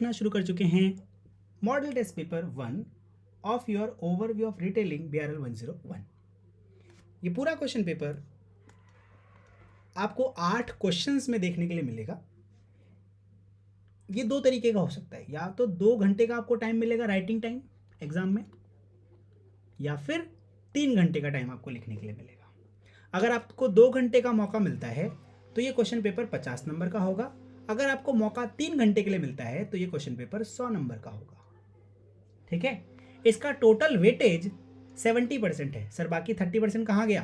अपना शुरू कर चुके हैं model test paper 1 of your overview of retailing BRL 101। ये पूरा क्वेश्चन पेपर आपको 8 क्वेश्चंस में देखने के लिए मिलेगा। ये दो तरीके का हो सकता है, या तो 2 घंटे का आपको टाइम मिलेगा राइटिंग टाइम एग्जाम में, या फिर 3 घंटे का टाइम आपको लिखने के लिए मिलेगा। अगर आपको 2 घंटे का मौका मिलता है तो ये क्वेश्चन पेपर 50 नंबर का होगा। अगर आपको मौका 3 घंटे के लिए मिलता है तो ये क्वेश्चन पेपर 100 नंबर का होगा। ठीक है, इसका टोटल वेटेज 70% है। सर बाकी 30% कहाँ गया?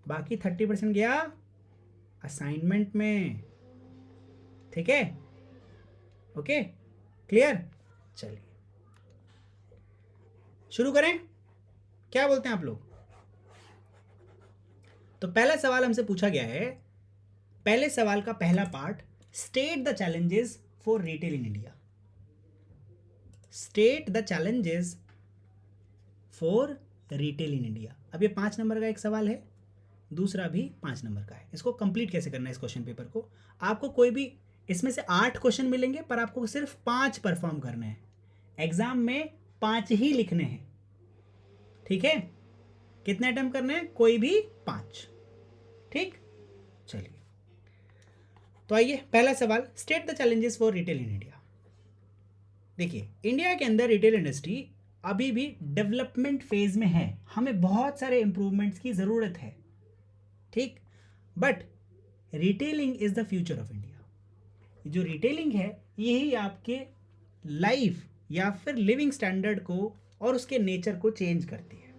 बाकी 30% गया असाइनमेंट में। ठीक है, ओके, क्लियर। चलिए शुरू करें, क्या बोलते हैं आप लोग? तो पहला सवाल हमसे पूछा गया है, पहले सवाल का पहला part, state the challenges for retail in India. State the challenges for retail in India. अब ये 5 नंबर का एक सवाल है, दूसरा भी 5 नंबर का है। इसको कंप्लीट कैसे करना है इस क्वेश्चन पेपर को? आपको कोई भी इसमें से 8 क्वेश्चन मिलेंगे, पर आपको सिर्फ 5 परफॉर्म करने हैं। एग्जाम में 5 ही लिखने हैं। ठीक है, कितने अटेम्प्ट करने हैं? कोई भी 5। ठीक, चलिए तो आइए पहला सवाल, state the challenges for retail in India. देखिए, इंडिया के अंदर रिटेल इंडस्ट्री अभी भी डेवलपमेंट फेज में है। हमें बहुत सारे इंप्रूवमेंट्स की ज़रूरत है। ठीक, but retailing is the future of India. जो रिटेलिंग है यही आपके लाइफ या फिर लिविंग स्टैंडर्ड को और उसके नेचर को चेंज करती है।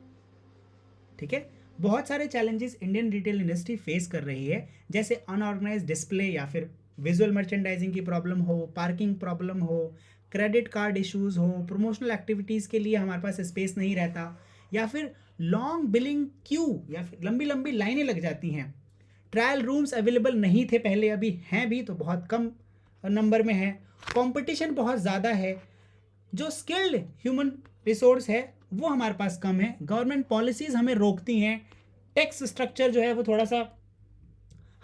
ठीक है, बहुत सारे challenges Indian retail industry face कर रही है, जैसे अनऑर्गेनाइज डिस्प्ले या फिर विजुअल मर्चेंडाइजिंग की प्रॉब्लम हो, पार्किंग प्रॉब्लम हो, क्रेडिट कार्ड इश्यूज हो, प्रमोशनल एक्टिविटीज़ के लिए हमारे पास स्पेस नहीं रहता, या फिर लॉन्ग बिलिंग क्यू या फिर लंबी लंबी लाइनें लग जाती हैं। ट्रायल रूम्स अवेलेबल नहीं थे पहले, अभी हैं भी तो बहुत कम नंबर में है। कंपटीशन बहुत ज़्यादा है। जो स्किल्ड ह्यूमन रिसोर्स है वो हमारे पास कम है। गवर्नमेंट पॉलिसीज़ हमें रोकती हैं। टैक्स स्ट्रक्चर जो है वो थोड़ा सा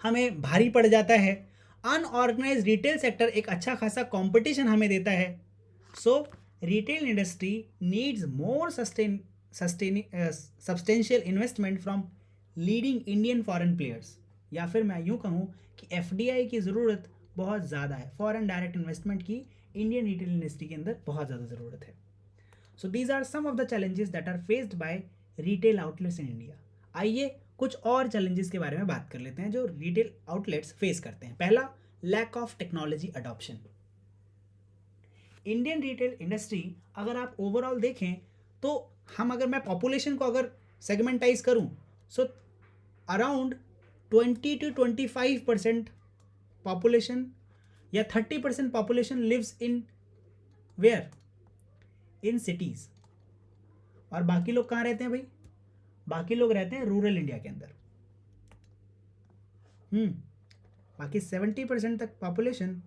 हमें भारी पड़ जाता है। अनऑर्गेनाइज रिटेल सेक्टर एक अच्छा खासा कंपटीशन हमें देता है। So retail industry needs more substantial investment from leading Indian foreign players, या फिर मैं यूँ कहूँ कि FDI की ज़रूरत बहुत ज़्यादा है। फॉरेन डायरेक्ट इन्वेस्टमेंट की इंडियन रिटेल इंडस्ट्री के अंदर बहुत ज़्यादा ज़रूरत है। So these are some of the challenges that are faced by retail outlets in India. आइए कुछ और चैलेंजेस के बारे में बात कर लेते हैं जो रिटेल आउटलेट्स फेस करते हैं। पहला, lack of technology adoption. Indian retail industry अगर आप ओवरऑल देखें तो अगर मैं पॉपुलेशन को अगर सेगमेंटाइज करूं, सो अराउंड 20-25% पॉपुलेशन या 30% population lives in where, in cities. और बाकी लोग कहाँ रहते हैं भाई? बाकी लोग रहते हैं रूरल इंडिया के अंदर। बाकी 70% तक पॉपुलेशन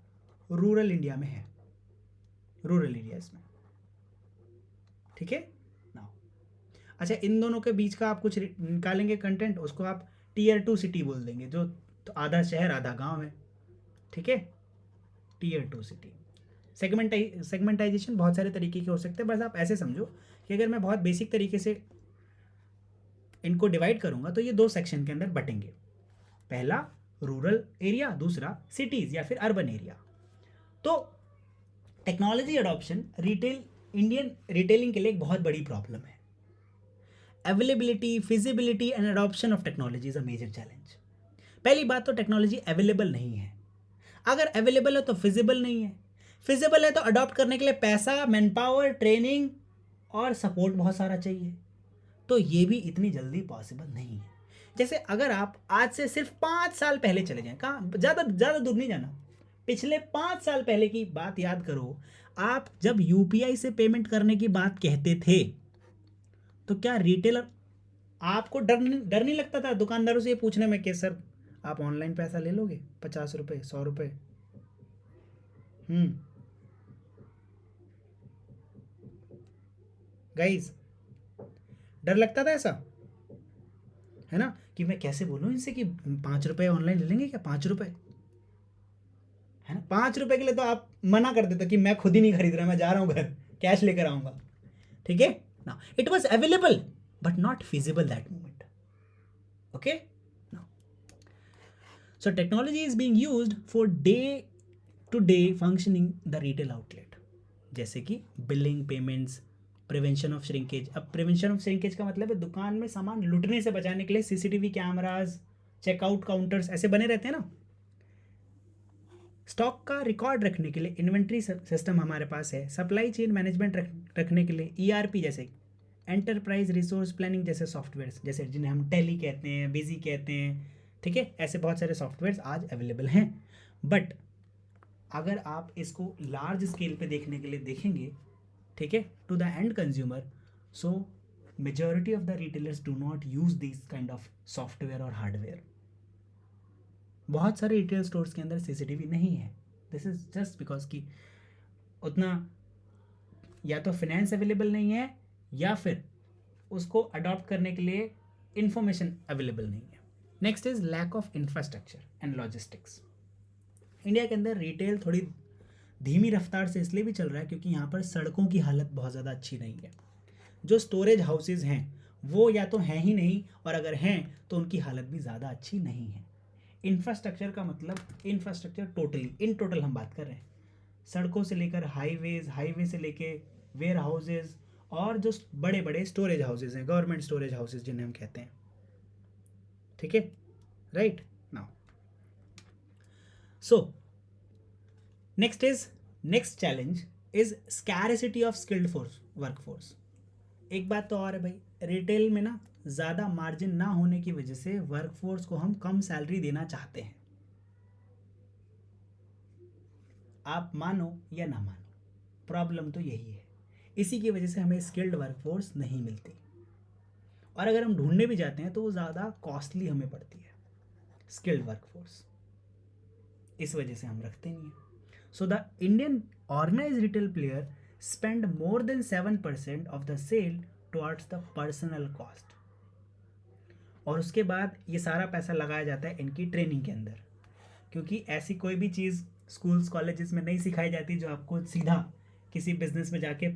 रूरल इंडिया में है, रूरल एरियाज में। ठीक है ना? अच्छा, इन दोनों के बीच का आप कुछ निकालेंगे कंटेंट, उसको आप Tier 2 सिटी बोल देंगे, जो तो आधा शहर आधा गांव है। ठीक है, Tier 2 सिटी। सेगमेंटाइजेशन बहुत सारे तरीके के हो सकते हैं, बस आप ऐसे समझो कि अगर मैं बहुत बेसिक तरीके से इनको डिवाइड करूंगा तो ये 2 सेक्शन के अंदर बटेंगे। पहला रूरल एरिया, दूसरा सिटीज़ या फिर अर्बन एरिया। तो टेक्नोलॉजी अडॉप्शन इंडियन रिटेलिंग के लिए एक बहुत बड़ी प्रॉब्लम है। Availability, feasibility and adoption of technology is a major challenge. पहली बात तो टेक्नोलॉजी अवेलेबल नहीं है। अगर अवेलेबल है तो फिजिबल नहीं है। फिजिबल है तो अडॉप्ट करने के लिए पैसा, मैन पावर, ट्रेनिंग और सपोर्ट बहुत सारा चाहिए। तो ये भी इतनी जल्दी पॉसिबल नहीं है। जैसे अगर आप आज से सिर्फ 5 साल पहले चले जाएं, कहाँ, ज़्यादा दूर नहीं जाना, पिछले 5 साल पहले की बात याद करो। आप जब UPI से पेमेंट करने की बात कहते थे तो क्या रिटेलर, आपको डर नहीं लगता था दुकानदारों से ये पूछने में कि सर आप ऑनलाइन पैसा ले लोगे 50 रुपये, 100 रुपये? गाइज, डर लगता था ऐसा, है ना, कि मैं कैसे बोलूँ इनसे कि 5 रुपये ऑनलाइन ले लेंगे क्या? 5 रुपये, है ना? 5 रुपये के लिए तो आप मना कर देता कि मैं खुद ही नहीं खरीद रहा, मैं जा रहा हूँ घर, कैश लेकर आऊँगा, ठीक है ना. It was available but not feasible that moment. Okay now so technology is being used for day to day functioning the retail outlet, जैसे कि billing, payments, prevention of shrinkage. अब प्रिवेंशन ऑफ श्रिंकेज का मतलब है दुकान में सामान लुटने से बचाने के लिए सीसीटीवी कैमराज, चेकआउट काउंटर्स ऐसे बने रहते हैं ना. स्टॉक का रिकॉर्ड रखने के लिए इन्वेंट्री सिस्टम हमारे पास है. सप्लाई चेन मैनेजमेंट रखने के लिए ईआरपी जैसे एंटरप्राइज रिसोर्स प्लानिंग जैसे सॉफ्टवेयर्स, जैसे जिन्हें हम टेली कहते हैं, बिजी कहते हैं, ठीक है, ऐसे बहुत सारे सॉफ्टवेयर्स आज अवेलेबल हैं. बट अगर आप इसको लार्ज स्केल पे देखने के लिए देखेंगे, ठीक है, to the end consumer, so majority of the retailers do not use this kind of software और हार्डवेयर. बहुत सारे रिटेल स्टोर्स के अंदर सीसीटीवी नहीं है. दिस इज जस्ट बिकॉज कि उतना या तो फाइनेंस अवेलेबल नहीं है या फिर उसको अडॉप्ट करने के लिए इंफॉर्मेशन अवेलेबल नहीं है. Next is lack of infrastructure and logistics. India के अंदर रिटेल थोड़ी धीमी रफ्तार से इसलिए भी चल रहा है क्योंकि यहाँ पर सड़कों की हालत बहुत ज़्यादा अच्छी नहीं है. जो स्टोरेज हाउसेज हैं वो या तो हैं ही नहीं, और अगर हैं तो उनकी हालत भी ज़्यादा अच्छी नहीं है. इंफ्रास्ट्रक्चर का मतलब इंफ्रास्ट्रक्चर टोटली इन टोटल हम बात कर रहे हैं, सड़कों से लेकर हाईवेज, हाईवे से लेके वेयर हाउसेज, और जो बड़े बड़े स्टोरेज हाउसेज हैं, गवर्नमेंट स्टोरेज हाउसेज जिन्हें हम कहते हैं, ठीक है, right now. So next challenge is scarcity of skilled workforce. एक बात तो और है भाई, रिटेल में ना ज़्यादा मार्जिन ना होने की वजह से वर्कफोर्स को हम कम सैलरी देना चाहते हैं. आप मानो या ना मानो, प्रॉब्लम तो यही है. इसी की वजह से हमें स्किल्ड वर्कफोर्स नहीं मिलती, और अगर हम ढूंढने भी जाते हैं तो वो ज़्यादा कॉस्टली हमें पड़ती है स्किल्ड वर्कफोर्स. इस वजह से हम रखते नहीं हैं. So the Indian organise retail player spend more than 7% of the sale towards the personal cost, और उसके बाद ये सारा पैसा लगाया जाता है इनकी ट्रेनिंग के अंदर, क्योंकि ऐसी कोई भी चीज़ स्कूल्स कॉलेजेस में नहीं सिखाई जाती जो आपको सीधा किसी बिजनेस में जाके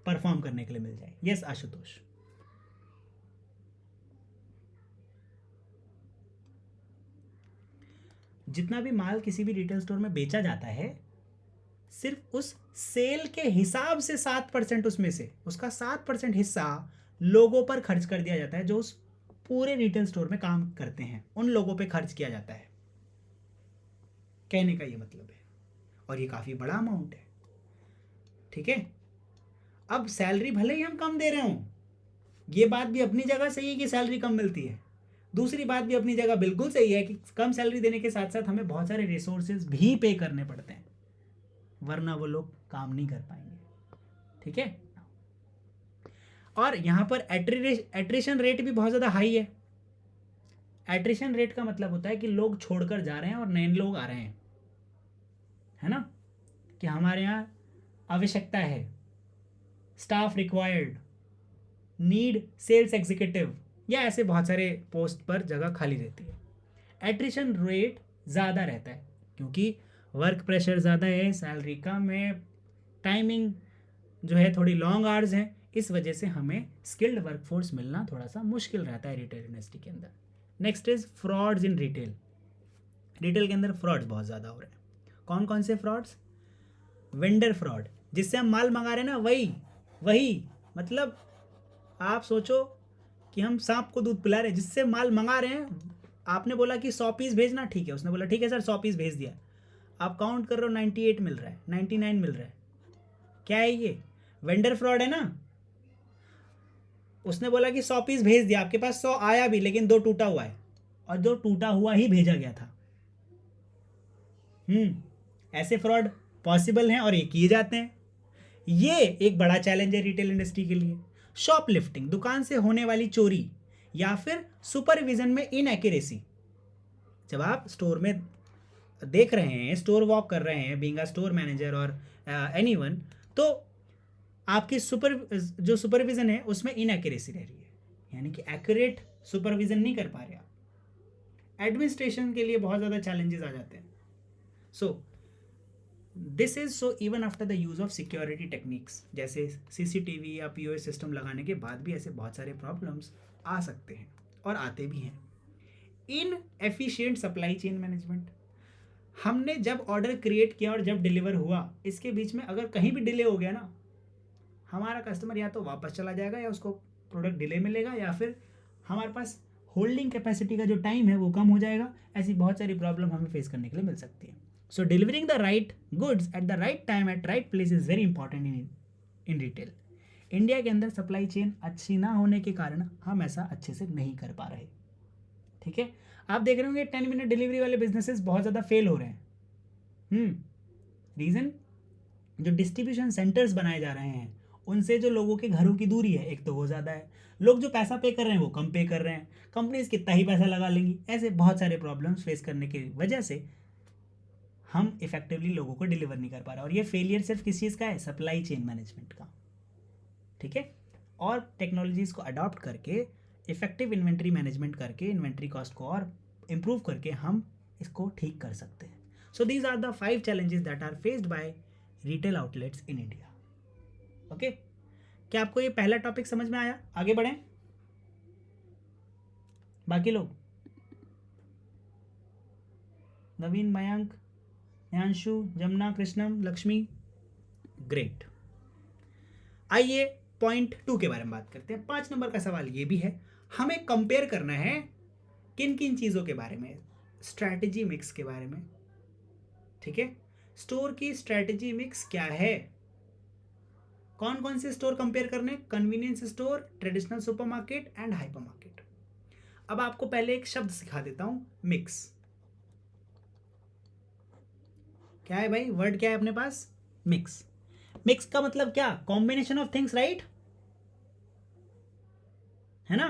परफॉर्म करने के लिए मिल जाए. यस आशुतोष. जितना भी माल किसी भी रिटेल स्टोर में बेचा जाता है, सिर्फ उस सेल के हिसाब से 7% उसमें से उसका 7% हिस्सा लोगों पर खर्च कर दिया जाता है जो उस पूरे रिटेल स्टोर में काम करते हैं. उन लोगों पे खर्च किया जाता है, कहने का ये मतलब है, और ये काफ़ी बड़ा अमाउंट है, ठीक है. अब सैलरी भले ही हम कम दे रहे हों, ये बात भी अपनी जगह सही है कि सैलरी कम मिलती है. दूसरी बात भी अपनी जगह बिल्कुल सही है कि कम सैलरी देने के साथ साथ हमें बहुत सारे रिसोर्सेज भी पे करने पड़ते हैं, वरना वो लोग काम नहीं कर पाएंगे, ठीक है. और यहाँ पर एट्रिशन रेट भी बहुत ज़्यादा हाई है. एट्रिशन रेट का मतलब होता है कि लोग छोड़कर जा रहे हैं और नए लोग आ रहे हैं, है ना, कि हमारे यहाँ आवश्यकता है, staff required, need sales executive, या ऐसे बहुत सारे पोस्ट पर जगह खाली रहती है. एट्रिशन रेट ज़्यादा रहता है क्योंकि वर्क प्रेशर ज़्यादा है, सैलरी कम है, टाइमिंग जो है थोड़ी लॉन्ग आवर्स हैं. इस वजह से हमें स्किल्ड वर्कफोर्स मिलना थोड़ा सा मुश्किल रहता है रिटेल इंडस्ट्री के अंदर. Next is frauds in retail. Retail के अंदर फ्रॉड्स बहुत ज़्यादा हो रहे हैं. कौन कौन से फ्रॉड्स? वेंडर फ्रॉड, जिससे हम माल मंगा रहे हैं ना, वही मतलब आप सोचो कि हम सांप को दूध पिला रहे हैं. जिससे माल मंगा रहे हैं, आपने बोला कि 100 पीस भेजना, ठीक है, उसने बोला ठीक है सर 100 पीस भेज दिया. आप काउंट कर रहे हो 98 मिल रहा है, 99 मिल रहा है. क्या है ये? वेंडर फ्रॉड है ना. उसने बोला कि 100 पीस भेज दिया, आपके पास 100 आया भी, लेकिन 2 टूटा हुआ है, और 2 टूटा हुआ ही भेजा गया था. ऐसे फ्रॉड पॉसिबल हैं और ये किए जाते हैं. ये एक बड़ा चैलेंज है रिटेल इंडस्ट्री के लिए. शॉपलिफ्टिंग, दुकान से होने वाली चोरी, या फिर सुपरविजन में इनएक्यूरेसी. जब आप स्टोर में देख रहे हैं, स्टोर वॉक कर रहे हैं, बीइंग अ स्टोर मैनेजर और एनीवन, तो आपकी जो सुपरविजन है उसमें इनएक्यूरेसी रह रही है, यानी कि एक्यूरेट सुपरविजन नहीं कर पा रहे आप. एडमिनिस्ट्रेशन के लिए बहुत ज़्यादा चैलेंजेस आ जाते हैं. सो this is so even after the use of security techniques, जैसे सीसीटीवी या पीओएस सिस्टम लगाने के बाद भी ऐसे बहुत सारे प्रॉब्लम्स आ सकते हैं और आते भी हैं। इन एफिशिएंट सप्लाई चेन मैनेजमेंट, हमने जब ऑर्डर क्रिएट किया और जब डिलीवर हुआ, इसके बीच में अगर कहीं भी डिले हो गया ना, हमारा कस्टमर या तो वापस चला जाएगा या उसको प्रोडक्ट डिले मिलेगा, या फिर हमारे पास होल्डिंग कैपेसिटी का जो टाइम है वो कम हो जाएगा। ऐसी बहुत सारी प्रॉब्लम हमें फेस करने के लिए मिल सकती है। So delivering the right goods at the right time at right place is very important in retail. India के अंदर सप्लाई चेन अच्छी ना होने के कारण हम ऐसा अच्छे से नहीं कर पा रहे। ठीक है, आप देख रहे होंगे 10 मिनट डिलीवरी वाले बिजनेसेस बहुत ज़्यादा फेल हो रहे हैं। रीज़न, जो डिस्ट्रीब्यूशन सेंटर्स बनाए जा रहे हैं उनसे जो लोगों के घरों की दूरी है, एक तो वो ज़्यादा है, लोग जो पैसा पे कर रहे हैं वो कम पे कर रहे हैं, कंपनीज कितना ही पैसा लगा लेंगी। ऐसे बहुत सारे प्रॉब्लम्स फेस करने की वजह से हम इफेक्टिवली लोगों को डिलीवर नहीं कर पा रहे, और ये फेलियर सिर्फ किस चीज़ का है, सप्लाई चेन मैनेजमेंट का। ठीक है, और टेक्नोलॉजीज़ को अडॉप्ट करके, इफेक्टिव इन्वेंट्री मैनेजमेंट करके, इन्वेंट्री कॉस्ट को और इम्प्रूव करके हम इसको ठीक कर सकते हैं। So these are the 5 challenges that are faced by retail outlets in India. Okay, क्या आपको ये पहला टॉपिक समझ में आया? आगे बढ़ें बाकी लोग। नवीन, मयंक, न्यांशु, जमुना, कृष्णम, लक्ष्मी, ग्रेट। आइए पॉइंट 2 के बारे में बात करते हैं। 5 नंबर का सवाल ये भी है, हमें कंपेयर करना है किन किन चीज़ों के बारे में, स्ट्रैटेजी मिक्स के बारे में। ठीक है, स्टोर की स्ट्रैटेजी मिक्स क्या है, कौन कौन से स्टोर कंपेयर करने, convenience store, traditional supermarket and hypermarket. अब आपको पहले एक शब्द सिखा देता हूं, मिक्स। क्या है भाई, वर्ड क्या है अपने पास, मिक्स। मिक्स का मतलब क्या, कॉम्बिनेशन ऑफ थिंग्स, राइट, है ना।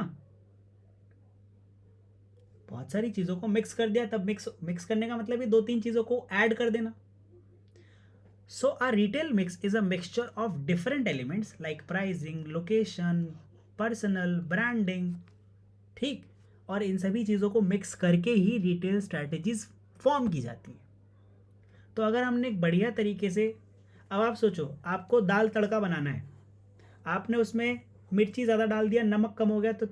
बहुत सारी चीजों को मिक्स कर दिया, तब मिक्स करने का मतलब ये 2-3 चीजों को ऐड कर देना। So a retail mix is a mixture of different elements like pricing, location, personal, branding, ठीक, और इन सभी चीज़ों को मिक्स करके ही रिटेल स्ट्रैटेजीज फॉर्म की जाती हैं। तो अगर हमने एक बढ़िया तरीके से, अब आप सोचो आपको दाल तड़का बनाना है, आपने उसमें मिर्ची ज़्यादा डाल दिया, नमक कम हो गया, तो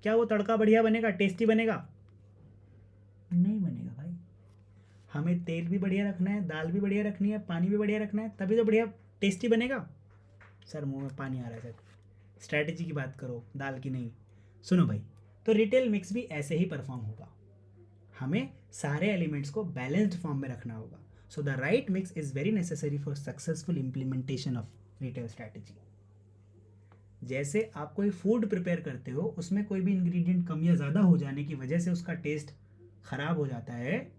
क्या वो तड़का बढ़िया बनेगा, टेस्टी बनेगा? नहीं बनेगा भाई। हमें तेल भी बढ़िया रखना है, दाल भी बढ़िया रखनी है, पानी भी बढ़िया रखना है, तभी तो बढ़िया टेस्टी बनेगा। सर मुंह में पानी आ रहा है सर, स्ट्रैटेजी की बात करो, दाल की नहीं। सुनो भाई, तो रिटेल मिक्स भी ऐसे ही परफॉर्म होगा, हमें सारे एलिमेंट्स को बैलेंस्ड फॉर्म में रखना होगा। So the right mix is very necessary for successful implementation of retail strategy. जैसे आप कोई फूड प्रिपेयर करते हो, उसमें कोई भी इंग्रेडिएंट कम या ज़्यादा हो जाने की वजह से उसका टेस्ट ख़राब हो जाता है,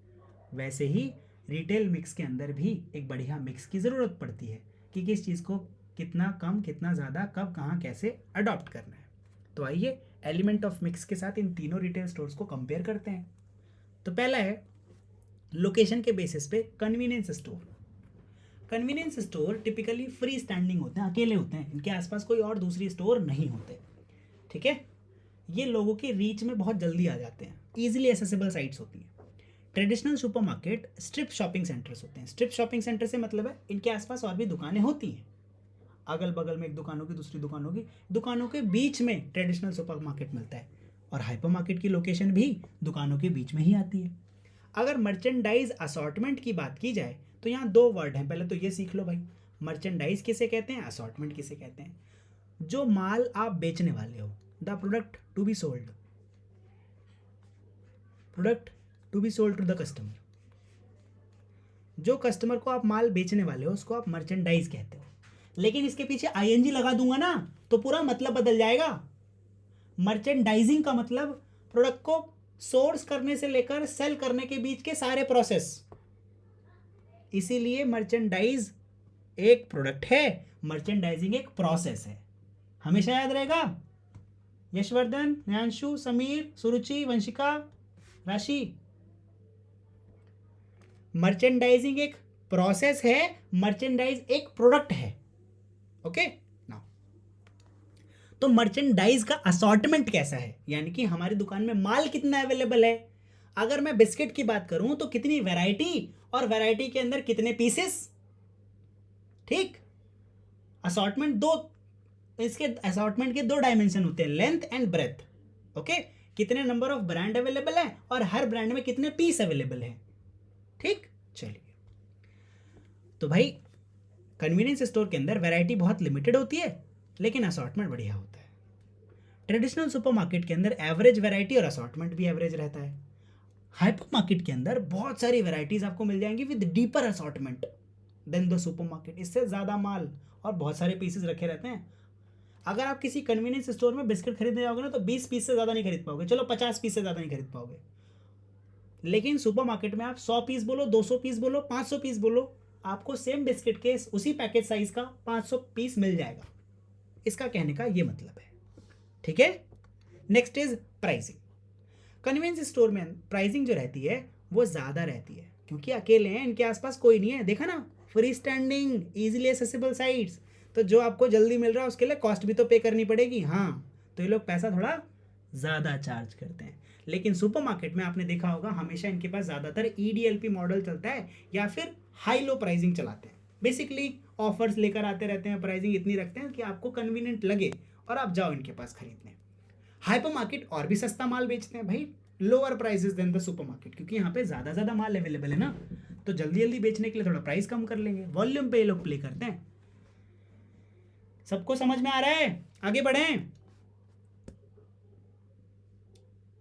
वैसे ही रिटेल मिक्स के अंदर भी एक बढ़िया मिक्स की ज़रूरत पड़ती है कि किस चीज़ को कितना कम, कितना ज़्यादा, कब, कहाँ, कैसे अडॉप्ट करना है। तो आइए एलिमेंट ऑफ मिक्स के साथ इन तीनों रिटेल स्टोर्स को कंपेयर करते हैं। तो पहला है लोकेशन के बेसिस पे convenience store. Convenience store typically free standing होते हैं, अकेले होते हैं, इनके आसपास कोई और दूसरी स्टोर नहीं होते। ठीक है, ये लोगों के रीच में बहुत जल्दी आ जाते हैं, ईजिली एसेसिबल साइट्स होती हैं। Traditional supermarket strip shopping centres होते हैं। स्ट्रिप शॉपिंग सेंटर से मतलब है इनके आसपास और भी दुकानें होती हैं, अगल बगल में एक दुकान होगी, दूसरी दुकान होगी, दुकानों के बीच में ट्रेडिशनल सुपरमार्केट मिलता है। और हाइपरमार्केट की लोकेशन भी दुकानों के बीच में ही आती है। अगर मर्चेंडाइज असॉर्टमेंट की बात की जाए तो यहाँ 2 वर्ड हैं, पहले तो ये सीख लो भाई, मर्चेंडाइज किसे कहते हैं, असॉर्टमेंट किसे कहते हैं। जो माल आप बेचने वाले हो, the product to be sold, product to be sold to the customer. जो कस्टमर को आप माल बेचने वाले हो उसको आप मर्चेंडाइज कहते हो, लेकिन इसके पीछे आईएनजी लगा दूंगा ना तो पूरा मतलब बदल जाएगा। मर्चेंडाइजिंग का मतलब प्रोडक्ट को सोर्स करने से लेकर सेल करने के बीच के सारे प्रोसेस। इसीलिए मर्चेंडाइज एक प्रोडक्ट है, मर्चेंडाइजिंग एक प्रोसेस है, हमेशा याद रहेगा। यशवर्धन, न्यांशु, समीर, सुरुचि, वंशिका, राशि, मर्चेंडाइजिंग एक प्रोसेस है, मर्चेंडाइज एक प्रोडक्ट है। ओके नाउ, तो मर्चेंडाइज का असॉर्टमेंट कैसा है, यानी कि हमारी दुकान में माल कितना अवेलेबल है। अगर मैं बिस्किट की बात करूं तो कितनी वैरायटी, और वैरायटी के अंदर कितने पीसेस, ठीक। असॉर्टमेंट दो, इसके असॉर्टमेंट के 2 डायमेंशन होते हैं, लेंथ एंड ब्रेथ। ओके, कितने नंबर ऑफ ब्रांड अवेलेबल है और हर ब्रांड में कितने पीस अवेलेबल है। ठीक, चलिए। तो भाई कन्वीनियंस स्टोर के अंदर वैरायटी बहुत लिमिटेड होती है, लेकिन असॉर्टमेंट बढ़िया होता है। ट्रेडिशनल सुपरमार्केट के अंदर एवरेज वैरायटी और असॉर्टमेंट भी एवरेज रहता है। हाइपर मार्केट के अंदर बहुत सारी वैरायटीज आपको मिल जाएंगी with deeper assortment than the supermarket. इससे ज़्यादा माल और बहुत सारे पीसेस रखे रहते हैं। अगर आप किसी कन्वीनियंस स्टोर में बिस्किट खरीदने जाओगे ना, तो 20 पीस से ज़्यादा नहीं खरीद पाओगे, चलो 50 पीस से ज़्यादा नहीं खरीद पाओगे। लेकिन सुपरमार्केट में आप 100 पीस बोलो, 200 पीस बोलो, 500 पीस बोलो, आपको सेम बिस्किट के उसी पैकेज साइज का 500 पीस मिल जाएगा। इसका कहने का ये मतलब है। ठीक है, next is pricing. Convenience store में प्राइसिंग जो रहती है वो ज़्यादा रहती है, क्योंकि अकेले हैं, इनके आसपास कोई नहीं है। देखा ना, free standing easily accessible sites, तो जो आपको जल्दी मिल रहा है उसके लिए कॉस्ट भी तो पे करनी पड़ेगी। हाँ, तो ये लोग पैसा थोड़ा ज़्यादा चार्ज करते हैं। लेकिन सुपरमार्केट में आपने देखा होगा हमेशा इनके पास ज़्यादातर EDLP मॉडल चलता है या फिर हाई लो प्राइसिंग चलाते हैं। बेसिकली ऑफर्स लेकर आते रहते हैं, प्राइसिंग इतनी रखते हैं कि आपको कन्वीनियंट लगे और आप जाओ इनके पास खरीदने। हाइपर मार्केट और भी सस्ता माल बेचते हैं भाई, lower prices than the super market, क्योंकि यहाँ पे ज़्यादा माल अवेलेबल है ना, तो जल्दी जल्दी बेचने के लिए थोड़ा प्राइस कम कर लेंगे। वॉल्यूम पे ये लोग प्ले करते हैं। सबको समझ में आ रहा है? आगे बढ़ें।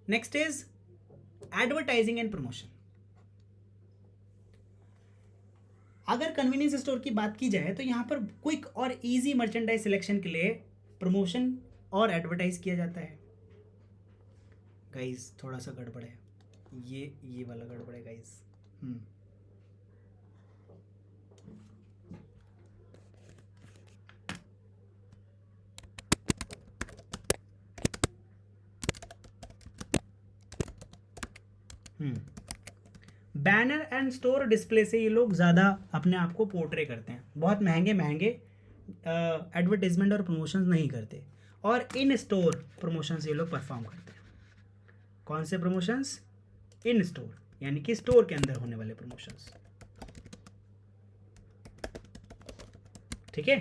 Next is advertising and promotion. अगर कन्वीनियंस स्टोर की बात की जाए तो यहाँ पर क्विक और इजी मर्चेंडाइज सिलेक्शन के लिए प्रमोशन और एडवर्टाइज किया जाता है। गाइस थोड़ा सा गड़बड़ है, ये वाला गड़बड़ है guys. Banner and store display से ये लोग ज़्यादा अपने आप को पोर्ट्रे करते हैं। बहुत महंगे महंगे एडवर्टीजमेंट और प्रमोशंस नहीं करते, और इन स्टोर प्रमोशंस ये लोग परफॉर्म करते हैं। कौन से प्रमोशंस? इन स्टोर, यानी कि स्टोर के अंदर होने वाले प्रमोशंस। ठीक है।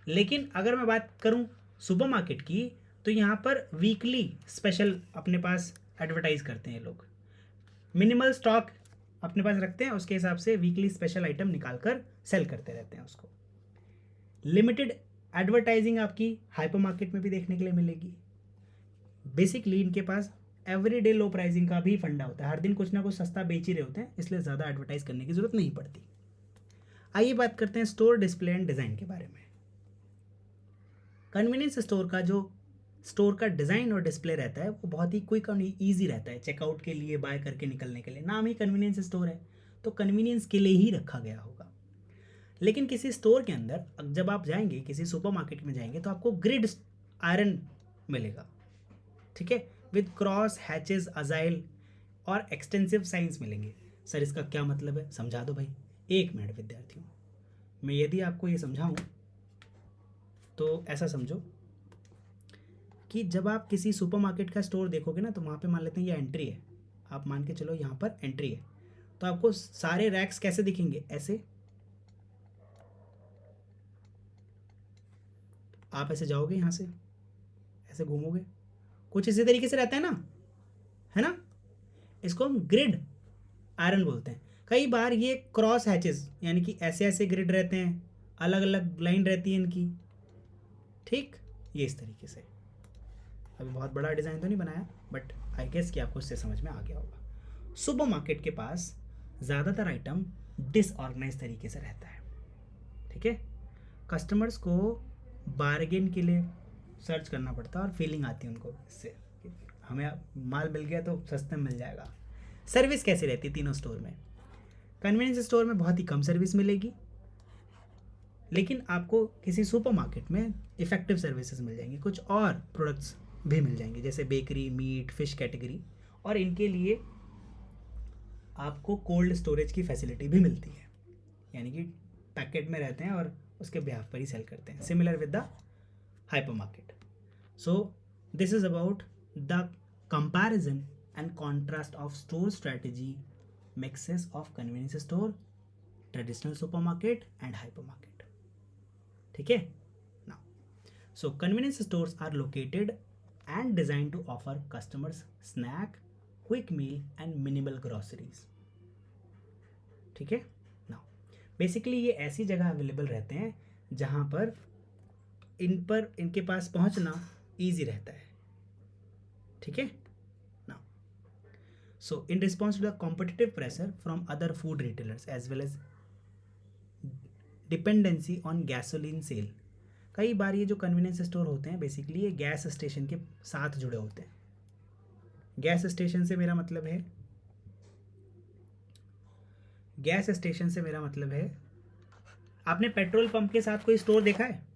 लेकिन अगर मैं बात करूं सुपरमार्केट की, तो यहाँ पर वीकली स्पेशल अपने पास एडवर्टाइज करते हैं लोग। मिनिमल स्टॉक अपने पास रखते हैं, उसके हिसाब से वीकली स्पेशल आइटम निकाल कर सेल करते रहते हैं उसको। लिमिटेड एडवर्टाइजिंग आपकी हाइपर मार्केट में भी देखने के लिए मिलेगी। बेसिकली इनके पास एवरीडे लो प्राइसिंग का भी फंडा होता है, हर दिन कुछ ना कुछ सस्ता बेच ही रहे होते हैं, इसलिए ज़्यादा एडवर्टाइज करने की ज़रूरत नहीं पड़ती। आइए बात करते हैं स्टोर डिस्प्ले एंड डिज़ाइन के बारे में। कन्वीनियंस स्टोर का जो स्टोर का डिज़ाइन और डिस्प्ले रहता है वो बहुत ही क्विक और ईजी रहता है चेकआउट के लिए, बाय करके निकलने के लिए। नाम ही कन्वीनियंस स्टोर है, तो कन्वीनियंस के लिए ही रखा गया होगा। लेकिन किसी स्टोर के अंदर जब आप जाएंगे, किसी सुपरमार्केट में जाएंगे, तो आपको ग्रिड आयरन मिलेगा। ठीक है, विद क्रॉस हैचेस अजाइल और एक्सटेंसिव साइंस मिलेंगे। सर इसका क्या मतलब है, समझा दो भाई। 1 मिनट विद्यार्थियों, मैं यदि आपको ये समझाऊं तो ऐसा समझो कि जब आप किसी सुपरमार्केट का स्टोर देखोगे ना, तो वहाँ पे मान लेते हैं ये एंट्री है, आप मान के चलो यहाँ पर एंट्री है, तो आपको सारे रैक्स कैसे दिखेंगे? ऐसे। आप ऐसे जाओगे, यहाँ से ऐसे घूमोगे, कुछ इसी तरीके से रहता है ना, है ना। इसको हम ग्रिड आयरन बोलते हैं। कई बार ये क्रॉस हैचेस, यानी कि ऐसे ऐसे ग्रिड रहते हैं, अलग अलग लाइन रहती है इनकी। ठीक, ये इस तरीके से। अभी बहुत बड़ा डिज़ाइन तो नहीं बनाया, बट आई गेस कि आपको इससे समझ में आ गया होगा। सुपरमार्केट के पास ज़्यादातर आइटम डिसऑर्गेनाइज तरीके से रहता है। ठीक है, कस्टमर्स को बार्गेन के लिए सर्च करना पड़ता है और फीलिंग आती है उनको इससे, हमें माल मिल गया तो सस्ते में मिल जाएगा। सर्विस कैसी रहती है तीनों स्टोर में? कन्वीनियंस स्टोर में बहुत ही कम सर्विस मिलेगी, लेकिन आपको किसी सुपरमार्केट में इफ़ेक्टिव सर्विसेज मिल जाएंगी। कुछ और प्रोडक्ट्स भी मिल जाएंगे, जैसे बेकरी, मीट, फिश कैटेगरी, और इनके लिए आपको कोल्ड स्टोरेज की फैसिलिटी भी मिलती है, यानी कि पैकेट में रहते हैं और उसके बिहाफ पर ही सेल करते हैं, similar with the hypermarket. So this is about the comparison and contrast of store strategy mixes of convenience store, traditional supermarket and hypermarket. ठीक है ना। So convenience stores are located and design to offer customers snack, quick meal and minimal groceries, ठीक है ना। Basically ये ऐसी जगह available रहते हैं जहाँ पर इनके पास पहुँचना ईजी रहता है, ठीक है ना। So in response to the competitive pressure from other food retailers as well as dependency on gasoline sale, कई बार ये जो कन्वीनियंस स्टोर होते हैं बेसिकली ये गैस स्टेशन के साथ जुड़े होते हैं। गैस स्टेशन से मेरा मतलब है आपने पेट्रोल पंप के साथ कोई स्टोर देखा है?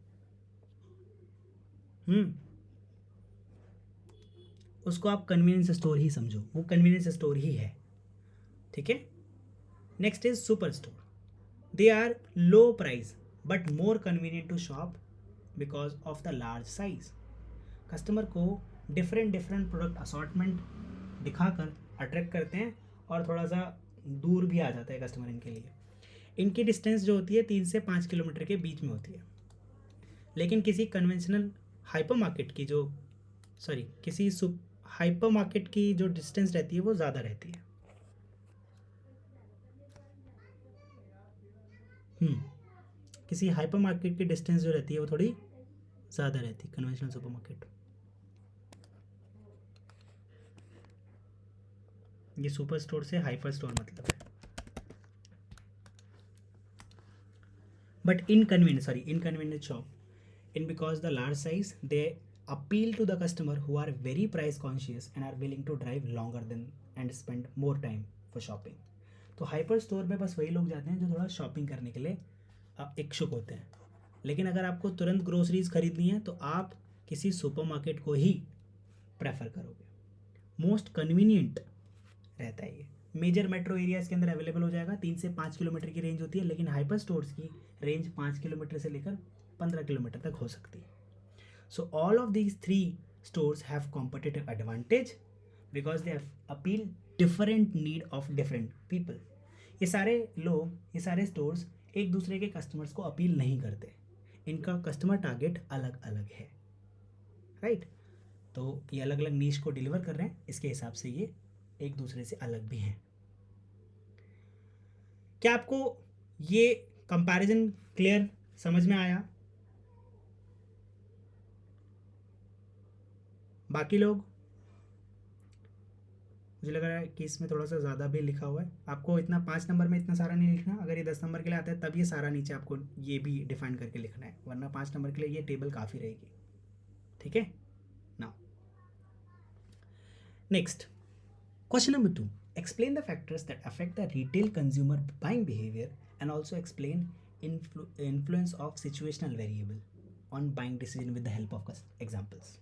उसको आप कन्वीनियंस स्टोर ही समझो, वो कन्वीनियंस स्टोर ही है, ठीक है। Next is super store, they are low price but more convenient to shop because of the large size. Customer को डिफरेंट प्रोडक्ट असॉर्टमेंट दिखाकर अट्रैक्ट करते हैं और थोड़ा सा दूर भी आ जाता है कस्टमर इनके लिए। इनकी डिस्टेंस जो होती है 3 से 5 किलोमीटर के बीच में होती है, लेकिन किसी कन्वेंशनल हाइपर मार्केट की हाइपर मार्केट की जो डिस्टेंस रहती है वो ज़्यादा रहती है। किसी हाइपर मार्केट की डिस्टेंस जो रहती है वो थोड़ी ज़्यादा रहती है कन्वेंशनल सुपर मार्केट। ये सुपर स्टोर से हाइपर स्टोर मतलब है। But inconvenient shop in because the large size they appeal to the customer who are very price conscious and are willing to drive longer than and spend more time for shopping। तो hyper store में बस वही लोग जाते हैं जो थोड़ा shopping करने के लिए इच्छुक होते हैं, लेकिन अगर आपको तुरंत ग्रोसरीज खरीदनी है तो आप किसी सुपरमार्केट को ही प्रेफर करोगे। मोस्ट कन्वीनियंट रहता है ये, मेजर मेट्रो एरियाज़ के अंदर अवेलेबल हो जाएगा। 3 से 5 किलोमीटर की रेंज होती है, लेकिन हाइपर स्टोर्स की रेंज 5 किलोमीटर से लेकर 15 किलोमीटर तक हो सकती है। So all of these 3 stores have competitive advantage because they appeal different need of different people. ये सारे स्टोर्स एक दूसरे के कस्टमर्स को अपील नहीं करते, इनका कस्टमर टारगेट अलग अलग है, राइट। तो ये अलग अलग नीश को डिलीवर कर रहे हैं, इसके हिसाब से ये एक दूसरे से अलग भी हैं। क्या आपको ये कंपैरिजन क्लियर समझ में आया? बाकी लोग, मुझे लग रहा है कि इसमें थोड़ा सा ज़्यादा भी लिखा हुआ है। आपको इतना 5 नंबर में इतना सारा नहीं लिखना, अगर ये 10 नंबर के लिए आता है तब ये सारा नीचे आपको ये भी डिफाइन करके लिखना है, वरना 5 नंबर के लिए ये टेबल काफ़ी रहेगी, ठीक है। Now next question number 2, explain the factors that affect the retail consumer buying behavior and also explain influence of situational variable on buying decision with the help of examples।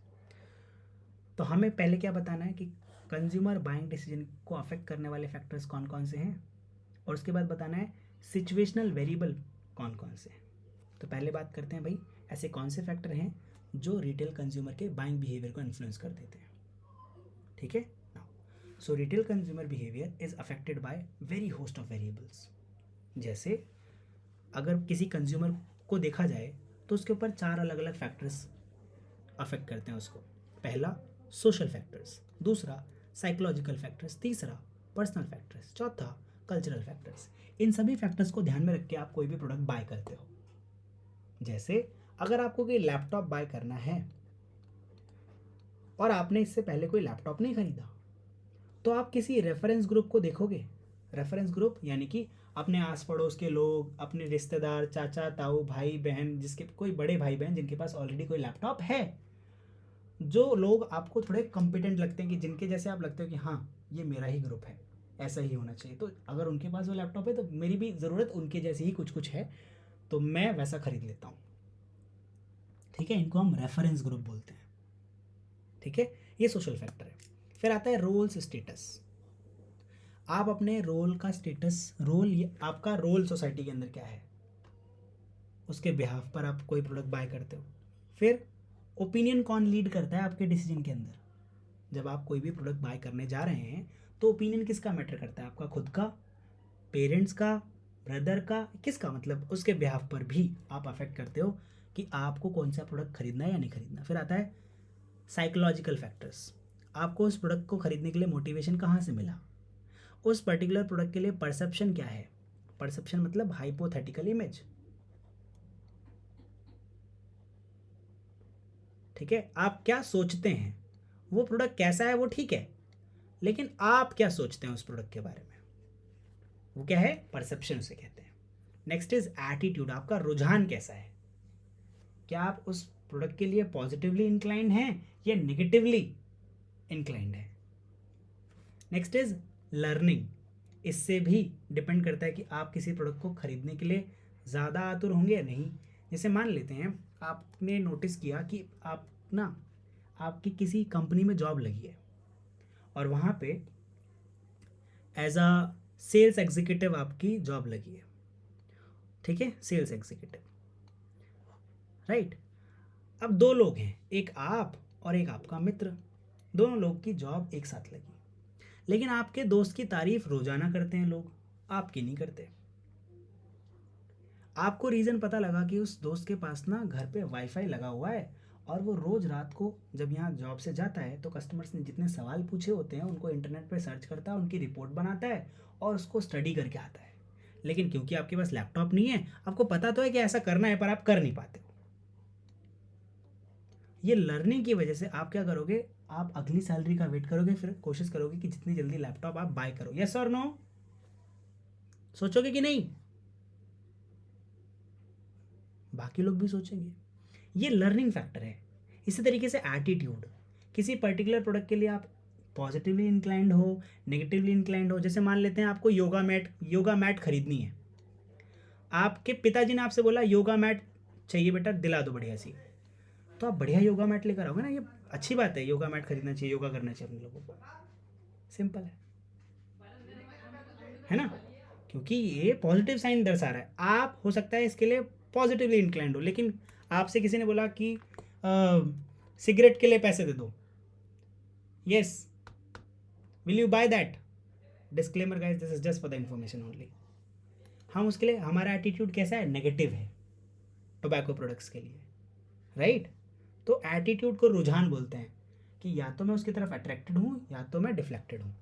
तो हमें पहले क्या बताना है कि कंज्यूमर बाइंग डिसीजन को affect करने वाले फैक्टर्स कौन कौन से हैं, और उसके बाद बताना है सिचुएशनल वेरिएबल कौन कौन से हैं। तो पहले बात करते हैं भाई ऐसे कौन से फैक्टर हैं जो रिटेल कंज्यूमर के बाइंग बिहेवियर को इन्फ्लुएंस कर देते हैं, ठीक है। So retail consumer behaviour is affected by very host of variables. जैसे अगर किसी कंज्यूमर को देखा जाए तो उसके ऊपर 4 अलग अलग फैक्टर्स अफेक्ट करते हैं उसको। पहला सोशल फैक्टर्स, दूसरा साइकोलॉजिकल फैक्टर्स, तीसरा पर्सनल फैक्टर्स, चौथा कल्चरल फैक्टर्स। इन सभी फैक्टर्स को ध्यान में रख के आप कोई भी प्रोडक्ट बाय करते हो। जैसे अगर आपको कोई लैपटॉप बाय करना है और आपने इससे पहले कोई लैपटॉप नहीं खरीदा, तो आप किसी रेफरेंस ग्रुप को देखोगे। रेफरेंस ग्रुप यानी कि अपने आस पड़ोस के लोग, अपने रिश्तेदार, चाचा ताऊ, भाई बहन, जिसके कोई बड़े भाई बहन जिनके पास ऑलरेडी कोई लैपटॉप है, जो लोग आपको थोड़े कॉम्पिटेंट लगते हैं, कि जिनके जैसे आप लगते हो कि हाँ ये मेरा ही ग्रुप है, ऐसा ही होना चाहिए, तो अगर उनके पास वो लैपटॉप है तो मेरी भी ज़रूरत उनके जैसी ही कुछ है, तो मैं वैसा खरीद लेता हूँ, ठीक है। इनको हम रेफरेंस ग्रुप बोलते हैं, ठीक है। ये सोशल फैक्टर है। फिर आता है रोल्स स्टेटस। आप अपने रोल का स्टेटस, आपका रोल सोसाइटी के अंदर क्या है, उसके बिहाफ पर आप कोई प्रोडक्ट बाय करते हो। फिर ओपिनियन कौन लीड करता है आपके डिसीजन के अंदर। जब आप कोई भी प्रोडक्ट बाय करने जा रहे हैं तो ओपिनियन किसका मैटर करता है, आपका खुद का, पेरेंट्स का, ब्रदर का, किसका, मतलब उसके बिहाफ पर भी आप अफेक्ट करते हो कि आपको कौन सा प्रोडक्ट खरीदना है या नहीं खरीदना। फिर आता है साइकोलॉजिकल फैक्टर्स, आपको उस प्रोडक्ट को खरीदने के लिए मोटिवेशन कहाँ से मिला, उस पर्टिकुलर प्रोडक्ट के लिए परसेप्शन क्या है। परसेप्शन मतलब हाइपोथेटिकल इमेज, ठीक है, आप क्या सोचते हैं, वो प्रोडक्ट कैसा है वो ठीक है, लेकिन आप क्या सोचते हैं उस प्रोडक्ट के बारे में, वो क्या है, परसेप्शन उसे कहते हैं। नेक्स्ट इज एटीट्यूड, आपका रुझान कैसा है, क्या आप उस प्रोडक्ट के लिए पॉजिटिवली इंक्लाइंड हैं या नेगेटिवली इंक्लाइंड है। नेक्स्ट इज लर्निंग, इससे भी डिपेंड करता है कि आप किसी प्रोडक्ट को खरीदने के लिए ज़्यादा आतुर होंगे या नहीं। जैसे मान लेते हैं आपने नोटिस किया कि आप ना आपकी किसी कंपनी में जॉब लगी है और वहाँ पे एज अ सेल्स एग्जीक्यूटिव आपकी जॉब लगी है, ठीक है, सेल्स एग्जीक्यूटिव, राइट। अब दो लोग हैं, एक आप और एक आपका मित्र, दोनों लोग की जॉब एक साथ लगी, लेकिन आपके दोस्त की तारीफ रोजाना करते हैं लोग, आपकी नहीं करते। आपको रीज़न पता लगा कि उस दोस्त के पास ना घर पे वाईफाई लगा हुआ है और वो रोज़ रात को जब यहाँ जॉब से जाता है तो कस्टमर्स ने जितने सवाल पूछे होते हैं उनको इंटरनेट पे सर्च करता है, उनकी रिपोर्ट बनाता है और उसको स्टडी करके आता है। लेकिन क्योंकि आपके पास लैपटॉप नहीं है, आपको पता तो है कि ऐसा करना है पर आप कर नहीं पाते हो। ये लर्निंग की वजह से आप क्या करोगे, आप अगली सैलरी का वेट करोगे, फिर कोशिश करोगे कि जितनी जल्दी लैपटॉप आप बाय करो। यस और नो, सोचोगे कि नहीं, बाकी लोग भी सोचेंगे। ये लर्निंग फैक्टर है। इसी तरीके से एटीट्यूड, किसी पर्टिकुलर प्रोडक्ट के लिए आप पॉजिटिवली इंक्लाइंड हो, नेगेटिवली इंक्लाइंड हो। जैसे मान लेते हैं आपको योगा मैट खरीदनी है, आपके पिताजी ने आपसे बोला योगा मैट चाहिए बेटा, दिला दो बढ़िया सी, तो आप बढ़िया योगा मैट लेकर आओगे ना, ये अच्छी बात है, योगा मैट खरीदना चाहिए, योगा करना चाहिए अपने लोगों को, सिंपल है ना, क्योंकि ये पॉजिटिव साइन दर्शा रहा है। आप हो सकता है इसके लिए पॉजिटिवली इंक्लाइंड हो, लेकिन आपसे किसी ने बोला कि सिगरेट के लिए पैसे दे दो, yes, will you by that, disclaimer guys, this is just for the information only. हम उसके लिए, हमारा एटीट्यूड कैसा है, नेगेटिव है टोबैको प्रोडक्ट्स के लिए, राइट। तो एटीट्यूड को रुझान बोलते हैं कि या तो मैं उसकी तरफ अट्रैक्टेड हूँ या तो मैं डिफ्लेक्टेड हूँ।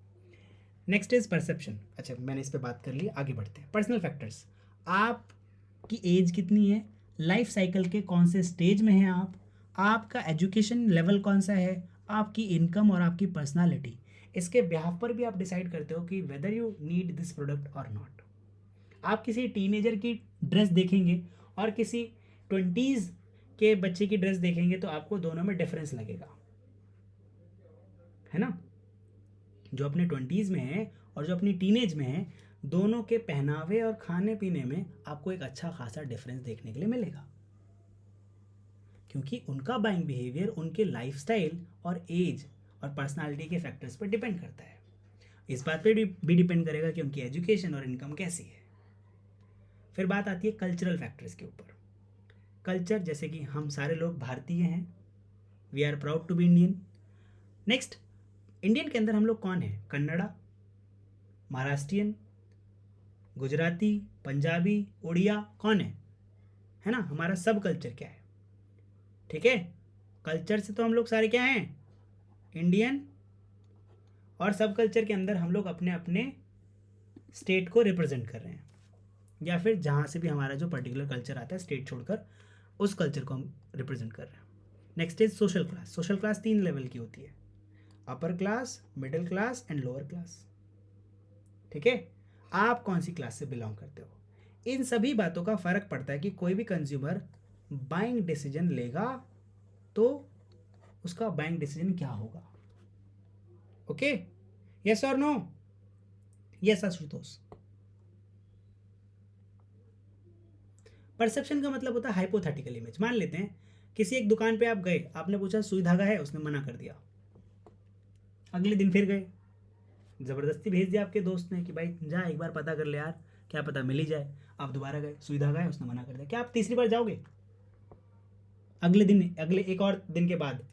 Next is perception. अच्छा, मैंने इस पर बात कर ली, आगे बढ़ते हैं। पर्सनल फैक्टर्स, आपकी एज कितनी है, लाइफ साइकिल के कौन से स्टेज में हैं आप, आपका एजुकेशन लेवल कौन सा है, आपकी इनकम और आपकी पर्सनालिटी, इसके बिहाफ पर भी आप डिसाइड करते हो कि whether you need this product और नॉट। आप किसी टीनेजर की ड्रेस देखेंगे और किसी 20s के बच्चे की ड्रेस देखेंगे तो आपको दोनों में डिफरेंस लगेगा, है ना। जो अपने 20s में है और जो अपनी टीनेज में है, दोनों के पहनावे और खाने पीने में आपको एक अच्छा खासा डिफरेंस देखने के लिए मिलेगा, क्योंकि उनका बाइंग बिहेवियर उनके लाइफस्टाइल और एज और पर्सनालिटी के फैक्टर्स पर डिपेंड करता है। इस बात पे भी डिपेंड करेगा कि उनकी एजुकेशन और इनकम कैसी है। फिर बात आती है कल्चरल फैक्टर्स के ऊपर। कल्चर, जैसे कि हम सारे लोग भारतीय हैं, we are proud to be Indian. Next, Indian के अंदर हम लोग कौन है, कन्नड़ा, महाराष्ट्रियन, गुजराती, पंजाबी, उड़िया, कौन है ना, हमारा सब कल्चर क्या है, ठीक है। कल्चर से तो हम लोग सारे क्या हैं, इंडियन, और सब कल्चर के अंदर हम लोग अपने अपने स्टेट को रिप्रेजेंट कर रहे हैं, या फिर जहाँ से भी हमारा जो पर्टिकुलर कल्चर आता है स्टेट छोड़कर, उस कल्चर को हम रिप्रेजेंट कर रहे हैं। Next is social class. Social class 3 level की होती है, upper class, middle class and lower class, ठीक है। आप कौन सी क्लास से बिलोंग करते हो, इन सभी बातों का फर्क पड़ता है कि कोई भी कंज्यूमर बाइंग डिसीजन लेगा तो उसका बाइंग डिसीजन क्या होगा। ओके, यस और नो, यस आशुतोष। परसेप्शन का मतलब होता है हाइपोथेटिकल इमेज। मान लेते हैं किसी एक दुकान पे आप गए, आपने पूछा सुई धागा है, उसने मना कर दिया, अगले दिन फिर गए, ज़बरदस्ती भेज दिया आपके दोस्त ने कि भाई जा एक बार पता कर ले यार, क्या पता मिल ही जाए। आप दोबारा गए, सुई धागा है, उसने मना कर दिया, क्या आप तीसरी बार जाओगे, अगले दिन, अगले एक और दिन के बाद,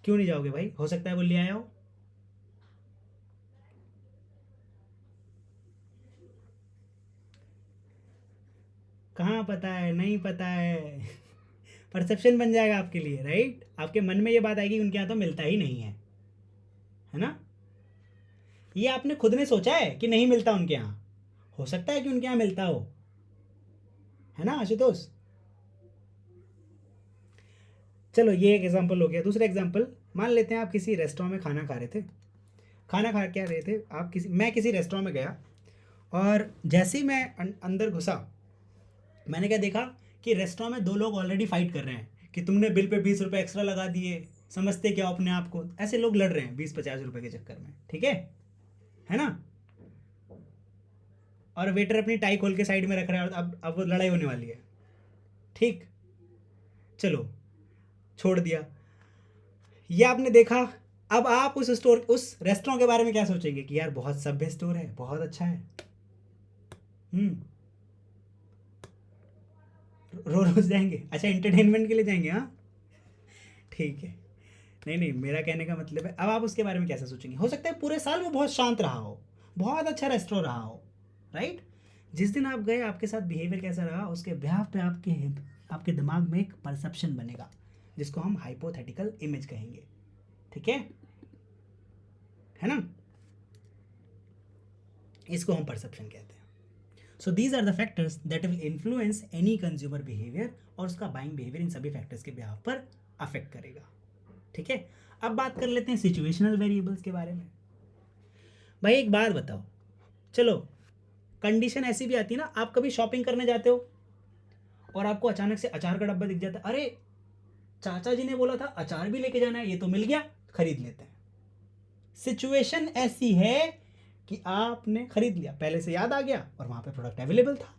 क्यों नहीं जाओगे भाई, हो सकता है वो ले आया हो। कहाँ पता है, नहीं पता है। परसेप्शन बन जाएगा आपके लिए, राइट। आपके मन में ये बात आएगी उनके यहाँ तो मिलता ही नहीं है ना। ये आपने खुद ने सोचा है कि नहीं मिलता उनके यहाँ, हो सकता है कि उनके यहाँ मिलता हो, है ना आशुतोष। चलो ये एक एग्जांपल हो गया। दूसरा एग्जांपल, मान लेते हैं आप किसी रेस्टोरेंट में खाना खा रहे थे, खाना खा क्या रहे थे आप, मैं किसी रेस्टोरेंट में गया, और जैसे ही मैं अंदर घुसा, मैंने क्या देखा कि रेस्टोरेंट में दो लोग ऑलरेडी फाइट कर रहे हैं कि तुमने बिल पे 20 रुपये एक्स्ट्रा लगा दिए, समझते क्या अपने आप को, ऐसे लोग लड़ रहे हैं 20-50 रुपये के चक्कर में, ठीक है ना। और वेटर अपनी टाई खोल के साइड में रख रहा है, और अब वो लड़ाई होने वाली है, ठीक। चलो छोड़ दिया, ये आपने देखा। अब आप उस रेस्टोरेंट के बारे में क्या सोचेंगे कि यार बहुत सभ्य स्टोर है, बहुत अच्छा है। रोज जाएंगे, अच्छा एंटरटेनमेंट के लिए जाएंगे, हाँ ठीक है। नहीं नहीं, मेरा कहने का मतलब है, अब आप उसके बारे में कैसे सोचेंगे। हो सकता है पूरे साल वो बहुत शांत रहा हो, बहुत अच्छा रेस्टोरेंट रहा हो, राइट। जिस दिन आप गए आपके साथ बिहेवियर कैसा रहा, उसके बिहाफ पे आपके दिमाग में एक परसेप्शन बनेगा, जिसको हम हाइपोथेटिकल इमेज कहेंगे, ठीक है ना। इसको हम परसेप्शन कहते हैं। So these are the factors that will influence any consumer behaviour, और उसका बाइंग बिहेवियर इन सभी फैक्टर्स के बिहाफ पर अफेक्ट करेगा, ठीक है। अब बात कर लेते हैं सिचुएशनल वेरिएबल्स के बारे में। भाई एक बात बताओ, चलो कंडीशन ऐसी भी आती है ना, आप कभी शॉपिंग करने जाते हो और आपको अचानक से अचार का डब्बा दिख जाता है, अरे चाचा जी ने बोला था अचार भी लेके जाना है, ये तो मिल गया, खरीद लेते हैं। सिचुएशन ऐसी है कि आपने खरीद लिया, पहले से याद आ गया और वहां पे प्रोडक्ट अवेलेबल था,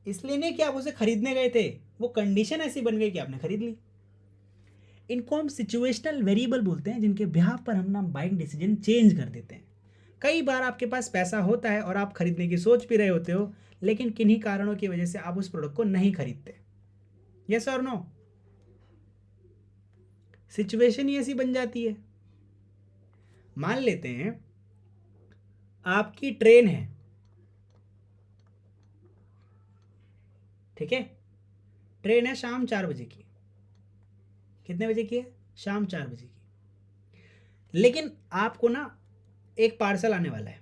इसलिए नहीं कि आप उसे खरीदने गए थे, वो कंडीशन ऐसी बन गई कि आपने खरीद ली। इनको हम सिचुएशनल वेरिएबल बोलते हैं, जिनके बिहाफ पर हम ना बाइंग डिसीजन चेंज कर देते हैं। कई बार आपके पास पैसा होता है और आप खरीदने की सोच भी रहे होते हो, लेकिन किन्हीं कारणों की वजह से आप उस प्रोडक्ट को नहीं खरीदते। यस और नो। सिचुएशन ही ऐसी बन जाती है। मान लेते हैं आपकी ट्रेन है, ठीक है, ट्रेन है शाम 4 बजे की। कितने बजे की है? शाम 4 बजे की। लेकिन आपको ना एक पार्सल आने वाला है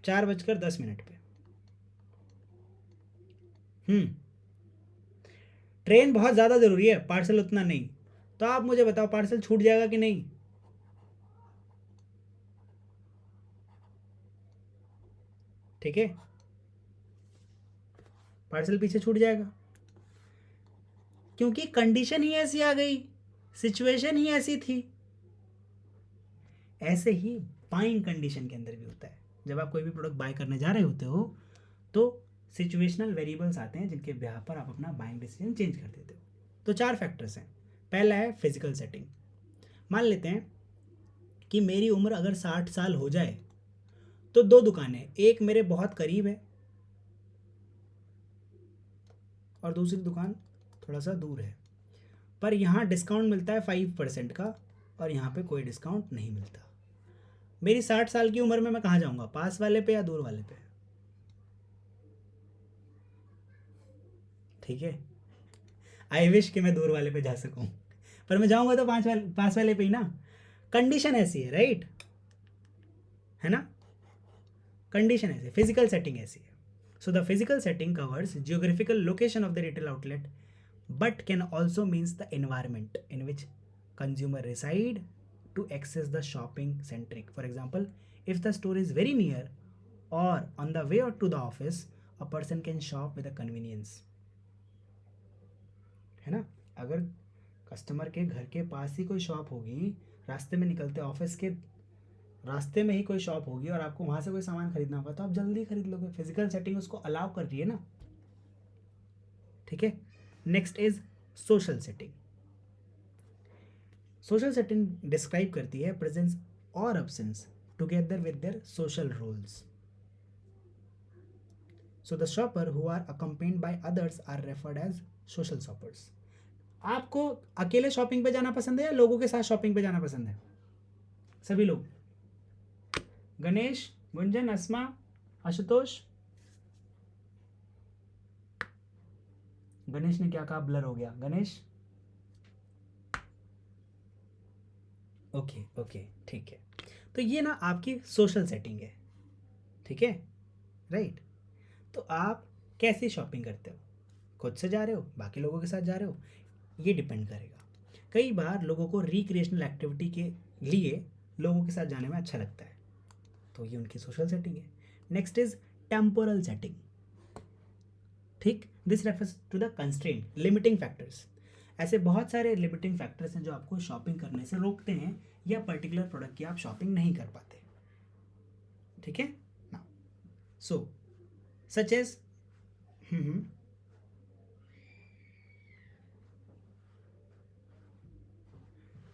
4:10 पे। ट्रेन बहुत ज़्यादा ज़रूरी है, पार्सल उतना नहीं, तो आप मुझे बताओ पार्सल छूट जाएगा कि नहीं। ठीक है, पार्सल पीछे छूट जाएगा, क्योंकि कंडीशन ही ऐसी आ गई, सिचुएशन ही ऐसी थी। ऐसे ही बाइंग कंडीशन के अंदर भी होता है। जब आप कोई भी प्रोडक्ट बाय करने जा रहे होते हो तो सिचुएशनल वेरिएबल्स आते हैं, जिनके बिहार पर आप अपना बाइंग डिसीजन चेंज कर देते हो। तो 4 फैक्टर्स हैं। पहला है फिजिकल सेटिंग। मान लेते हैं कि मेरी उम्र अगर 60 साल हो जाए तो 2 दुकानें, एक मेरे बहुत करीब है और दूसरी दुकान थोड़ा सा दूर है, पर यहाँ डिस्काउंट मिलता है 5% का और यहाँ पे कोई डिस्काउंट नहीं मिलता। मेरी 60 साल की उम्र में मैं कहाँ जाऊँगा, पास वाले पे या दूर वाले पे? ठीक है, आई विश कि मैं दूर वाले पे जा सकूँ, पर मैं जाऊँगा तो पास वाले पे ही ना। कंडीशन ऐसी है, राइट, है ना। कंडीशन ऐसी, फिजिकल सेटिंग ऐसी है। So the physical setting covers geographical location of the retail outlet, but can also means the environment in which consumer reside to access the shopping centric. For example, if the store is very near or on the way to the office, a person can shop with a convenience, है ना। अगर customer के घर के पास ही कोई shop होगी, रास्ते में निकलते ऑफिस के रास्ते में ही कोई शॉप होगी और आपको वहाँ से कोई सामान खरीदना होगा तो आप जल्दी खरीद लोगे, फिजिकल सेटिंग उसको अलाउ कर रही है ना, ठीक है। Next is social setting. Social setting describe करती है प्रेजेंस और absence together with their social roles. So the shopper who are accompanied by others are referred as social shoppers. आपको अकेले शॉपिंग पे जाना पसंद है या लोगों के साथ शॉपिंग पे जाना पसंद है? सभी लोग, गणेश, गुंजन, अस्मा, आशुतोष, गणेश ने क्या कहा, ब्लर हो गया गणेश। ओके ओके ठीक है। तो ये ना आपकी सोशल सेटिंग है, ठीक है, राइट। तो आप कैसे शॉपिंग करते हो, खुद से जा रहे हो, बाकी लोगों के साथ जा रहे हो, ये डिपेंड करेगा। कई बार लोगों को रिक्रिएशनल एक्टिविटी के लिए लोगों के साथ जाने में अच्छा लगता है, तो ये उनकी सोशल सेटिंग है। नेक्स्ट इज टेम्पोरल सेटिंग, ठीक। This refers to the constraint limiting factors. ऐसे बहुत सारे लिमिटिंग फैक्टर्स हैं जो आपको शॉपिंग करने से रोकते हैं या पर्टिकुलर प्रोडक्ट की आप शॉपिंग नहीं कर पाते, ठीक है ना। सो सच एज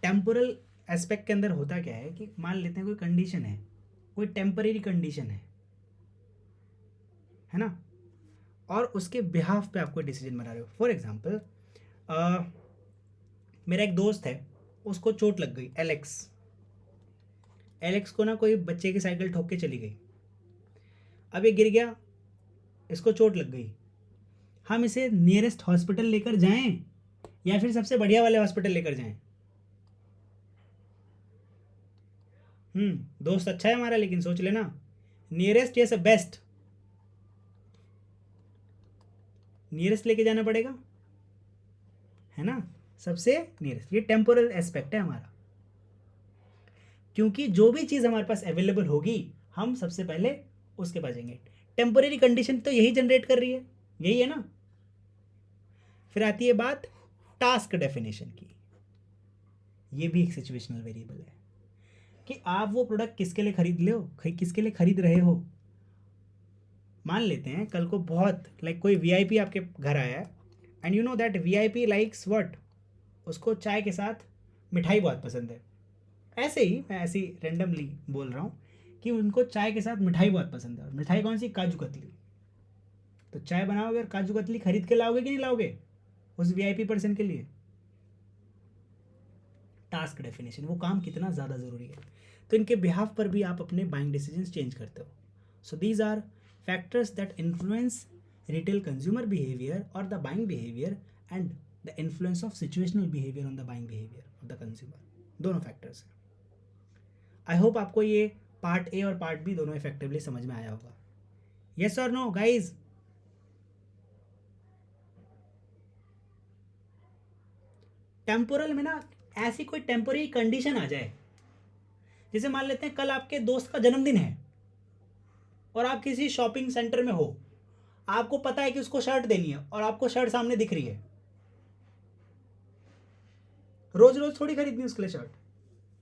टेम्पोरल एस्पेक्ट के अंदर होता क्या है कि मान लेते हैं कोई कंडीशन है, कोई टेम्परेरी कंडीशन है ना, और उसके बिहाफ पे आपको डिसीजन बना रहे हो। फॉर एग्जांपल मेरा एक दोस्त है, उसको चोट लग गई, एलेक्स। एलेक्स को ना कोई बच्चे की साइकिल ठोक के चली गई, अब ये गिर गया, इसको चोट लग गई। हम इसे नियरेस्ट हॉस्पिटल लेकर जाएं या फिर सबसे बढ़िया वाले हॉस्पिटल लेकर जाएं? दोस्त अच्छा है हमारा, लेकिन सोच लेना, नियरेस्ट या सब बेस्ट, नियरेस्ट लेके जाना पड़ेगा, है ना, सबसे नियरेस्ट। ये टेम्पोरल एस्पेक्ट है हमारा, क्योंकि जो भी चीज़ हमारे पास अवेलेबल होगी हम सबसे पहले उसके पास जाएंगे। टेम्पोररी कंडीशन तो यही जनरेट कर रही है, यही है ना। फिर आती है बात टास्क डेफिनेशन की। ये भी एक सिचुएशनल वेरिएबल है कि आप वो प्रोडक्ट किसके लिए खरीद ले हो, किसके लिए खरीद रहे हो। मान लेते हैं कल को बहुत कोई वीआईपी आपके घर आया है, and you know that VIP likes what, उसको चाय के साथ मिठाई बहुत पसंद है। ऐसे ही मैं ऐसी रेंडमली बोल रहा हूँ कि उनको चाय के साथ मिठाई बहुत पसंद है, और मिठाई कौन सी, काजू कतली। तो चाय बनाओगे और काजू कतली खरीद के लाओगे कि नहीं लाओगे उस वीआईपी पर्सन के लिए। टास्क डेफिनेशन, वो काम कितना ज़्यादा ज़रूरी है, तो इनके बिहाफ पर भी आप अपने बाइंग डिसीजंस चेंज करते हो। So these are factors that influence retail consumer behaviour और the buying behaviour, and the influence of situational behaviour on the buying behaviour of the consumer, दोनों फैक्टर्स हैं। आई होप आपको ये part A और part B दोनों effectively समझ में आया होगा। येस और नो गाइज? टेम्पोरल में ना ऐसी कोई टेम्पोररी कंडीशन आ जाए, जैसे मान लेते हैं कल आपके दोस्त का जन्मदिन है और आप किसी शॉपिंग सेंटर में हो, आपको पता है कि उसको शर्ट देनी है और आपको शर्ट सामने दिख रही है। रोज रोज थोड़ी खरीदनी उसके लिए शर्ट,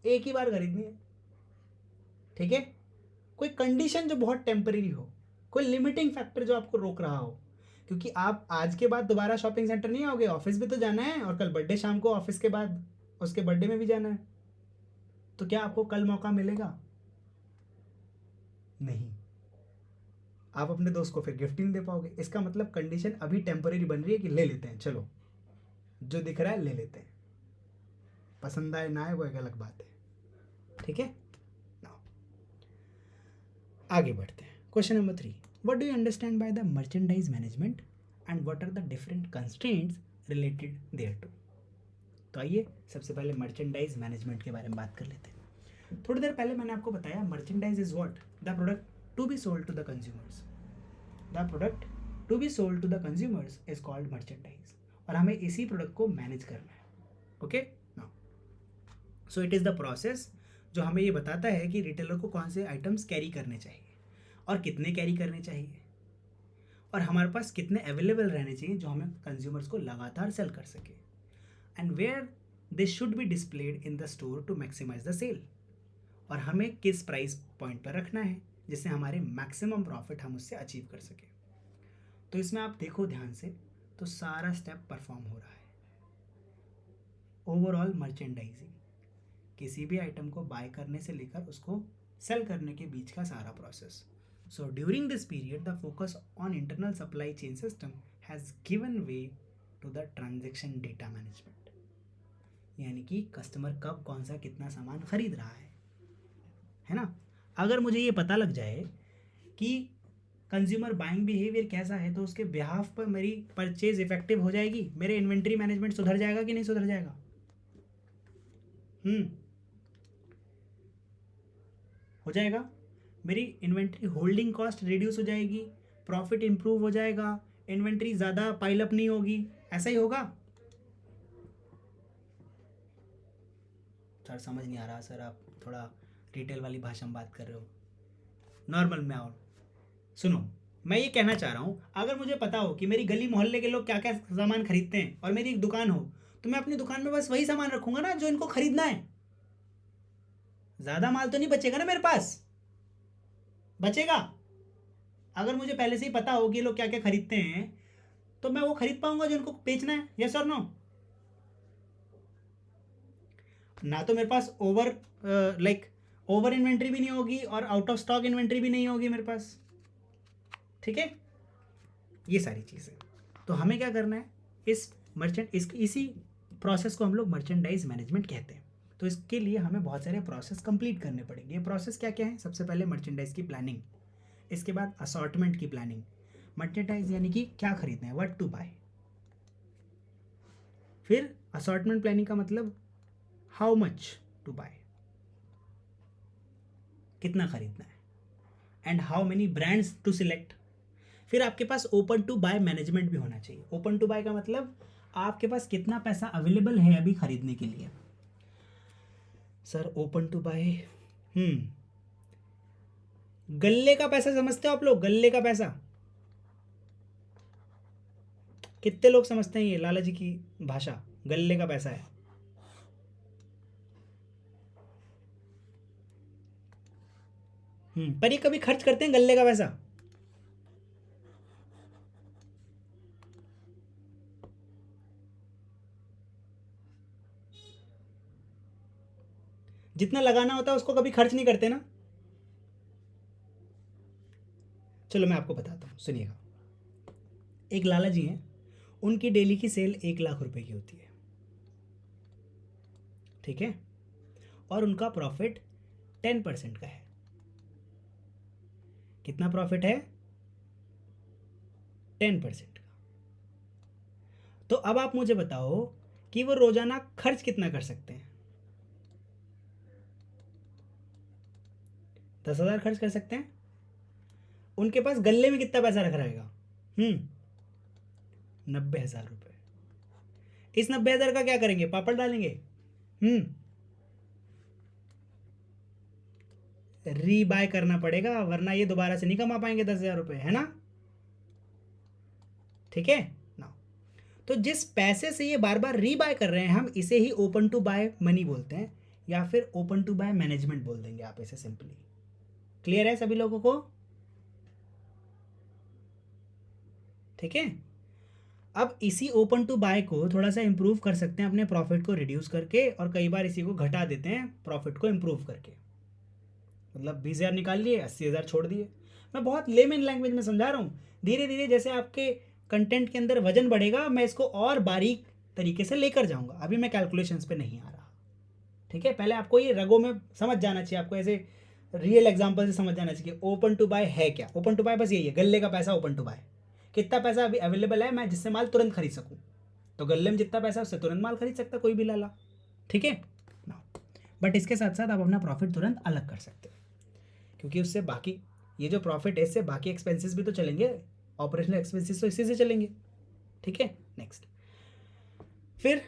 एक ही बार खरीदनी है, ठीक है। कोई कंडीशन जो बहुत टेम्परेरी हो, कोई लिमिटिंग फैक्टर जो आपको रोक रहा हो, क्योंकि आप आज के बाद दोबारा शॉपिंग सेंटर नहीं आओगे, ऑफिस भी तो जाना है, और कल बर्थडे शाम को ऑफिस के बाद उसके बर्थडे में भी जाना है, तो क्या आपको कल मौका मिलेगा? नहीं। आप अपने दोस्त को फिर गिफ्ट नहीं दे पाओगे। इसका मतलब कंडीशन अभी टेम्परेरी बन रही है कि ले लेते हैं, चलो जो दिख रहा है ले लेते हैं, पसंद आए ना आए वो एक अलग बात है, ठीक है। आगे बढ़ते हैं। Question number 3, what do you understand by the merchandise management and what are the different constraints related there to. तो आइए सबसे पहले मर्चेंडाइज मैनेजमेंट के बारे में बात कर लेते हैं। थोड़ी देर पहले मैंने आपको बताया merchandise is what, the product to be sold to the consumers. The product to be sold to the consumers is called merchandise, और हमें इसी प्रोडक्ट को मैनेज करना है, okay now. So it is the process जो हमें ये बताता है कि रिटेलर को कौन से आइटम्स कैरी करने चाहिए और कितने कैरी करने चाहिए, और हमारे पास कितने अवेलेबल रहने चाहिए जो हमें कंज्यूमर्स को लगातार सेल कर सके, and where they should be displayed in the store to maximise the sale, और हमें किस प्राइस पॉइंट पर रखना है जिससे हमारे मैक्सिमम प्रॉफिट हम उससे अचीव कर सकें। तो इसमें आप देखो ध्यान से, तो सारा स्टेप परफॉर्म हो रहा है। ओवरऑल मर्चेंडाइजिंग, किसी भी आइटम को बाय करने से लेकर उसको सेल करने के बीच का सारा process. So during this period, the focus on internal supply chain system has given way to the transaction data management. यानी कि कस्टमर कब कौन सा कितना सामान खरीद रहा है ना। अगर मुझे ये पता लग जाए कि कंज्यूमर बाइंग बिहेवियर कैसा है, तो उसके बिहाफ पर मेरी परचेज इफेक्टिव हो जाएगी, मेरे इन्वेंट्री मैनेजमेंट सुधर जाएगा कि नहीं सुधर जाएगा? हो जाएगा। मेरी इन्वेंट्री होल्डिंग कॉस्ट रिड्यूस हो जाएगी, प्रॉफिट इंप्रूव हो जाएगा, इन्वेंट्री ज़्यादा पाइलअप नहीं होगी, ऐसा ही होगा। सर समझ नहीं आ रहा सर, आप थोड़ा डिटेल वाली भाषा में बात कर रहे हो, नॉर्मल में आओ। सुनो, मैं ये कहना चाह रहा हूँ, अगर मुझे पता हो कि मेरी गली मोहल्ले के लोग क्या क्या सामान खरीदते हैं और मेरी एक दुकान हो, तो मैं अपनी दुकान में बस वही सामान रखूँगा ना जो इनको खरीदना है। ज़्यादा माल तो नहीं बचेगा ना मेरे पास, बचेगा? अगर मुझे पहले से ही पता हो कि लोग क्या क्या खरीदते हैं, तो मैं वो खरीद पाऊंगा जो इनको बेचना है। यस और नो? ना तो मेरे पास ओवर इन्वेंट्री भी नहीं होगी और आउट ऑफ स्टॉक इन्वेंट्री भी नहीं होगी मेरे पास। ठीक है, ये सारी चीज़ें। तो हमें क्या करना है, इसी प्रोसेस को हम लोग मर्चेंडाइज मैनेजमेंट कहते हैं। तो इसके लिए हमें बहुत सारे प्रोसेस कंप्लीट करने पड़ेंगे। ये प्रोसेस क्या क्या है? सबसे पहले मर्चेंडाइज की प्लानिंग, इसके बाद असॉर्टमेंट की प्लानिंग। मर्चेंडाइज यानी कि क्या खरीदना है, व्हाट टू बाय। फिर असॉर्टमेंट प्लानिंग का मतलब हाउ मच टू बाय, कितना खरीदना है, and how many brands to select. फिर आपके पास ओपन टू बाय मैनेजमेंट भी होना चाहिए। ओपन टू बाय का मतलब आपके पास कितना पैसा अवेलेबल है अभी खरीदने के लिए। सर ओपन टू बाय, गल्ले का पैसा समझते हो आप लोग? गल्ले का पैसा कितने लोग समझते हैं? ये लाला जी की भाषा, गल्ले का पैसा है। पर ये कभी खर्च करते हैं गल्ले का पैसा? जितना लगाना होता है उसको कभी खर्च नहीं करते ना। चलो मैं आपको बताता हूँ, सुनिएगा। एक लाला जी हैं, उनकी डेली की सेल 1 लाख रुपए की होती है, ठीक है, और उनका प्रॉफिट 10% का है। कितना प्रॉफिट है? 10% का। तो अब आप मुझे बताओ कि वो रोजाना खर्च कितना कर सकते हैं? 10,000 खर्च कर सकते हैं। उनके पास गल्ले में कितना पैसा रख रहेगा? 90,000 रुपये। इस 90,000 का क्या करेंगे? पापड़ डालेंगे? रीबाय करना पड़ेगा, वरना ये दोबारा से नहीं कमा पाएंगे 10,000 रुपये, है ना? ठीक है ना? तो जिस पैसे से ये बार बार रीबाय कर रहे हैं, हम इसे ही ओपन टू बाय मनी बोलते हैं, या फिर ओपन टू बाय मैनेजमेंट बोल देंगे आप इसे सिंपली। क्लियर है सभी लोगों को? ठीक है। अब इसी ओपन टू बाय को थोड़ा सा इंप्रूव कर सकते हैं अपने प्रॉफिट को रिड्यूस करके, और कई बार इसी को घटा देते हैं प्रॉफिट को इंप्रूव करके। मतलब 20,000 निकाल लिए, 80,000 छोड़ दिए। मैं बहुत लेमन लैंग्वेज में समझा रहा हूँ। धीरे धीरे जैसे आपके कंटेंट के अंदर वजन बढ़ेगा, मैं इसको और बारीक तरीके से लेकर जाऊँगा। अभी मैं कैलकुलेशंस पे नहीं आ रहा, ठीक है? पहले आपको ये रगों में समझ जाना चाहिए, आपको ऐसे रियल एग्जाम्पल से समझ जाना चाहिए। ओपन टू बाय है क्या? ओपन टू बाय बस यही है, गल्ले का पैसा ओपन टू बाय। कितना पैसा अभी अवेलेबल है मैं जिससे माल तुरंत खरीद सकूँ, तो गल्ले में जितना पैसा उससे तुरंत माल खरीद सकता कोई भी लाला, ठीक है ना? बट इसके साथ साथ आप अपना प्रॉफिट तुरंत अलग कर सकते हैं, क्योंकि उससे बाकी ये जो प्रॉफिट है इससे बाकी एक्सपेंसेस भी तो चलेंगे, ऑपरेशनल एक्सपेंसेस तो इसी से चलेंगे, ठीक है? नेक्स्ट, फिर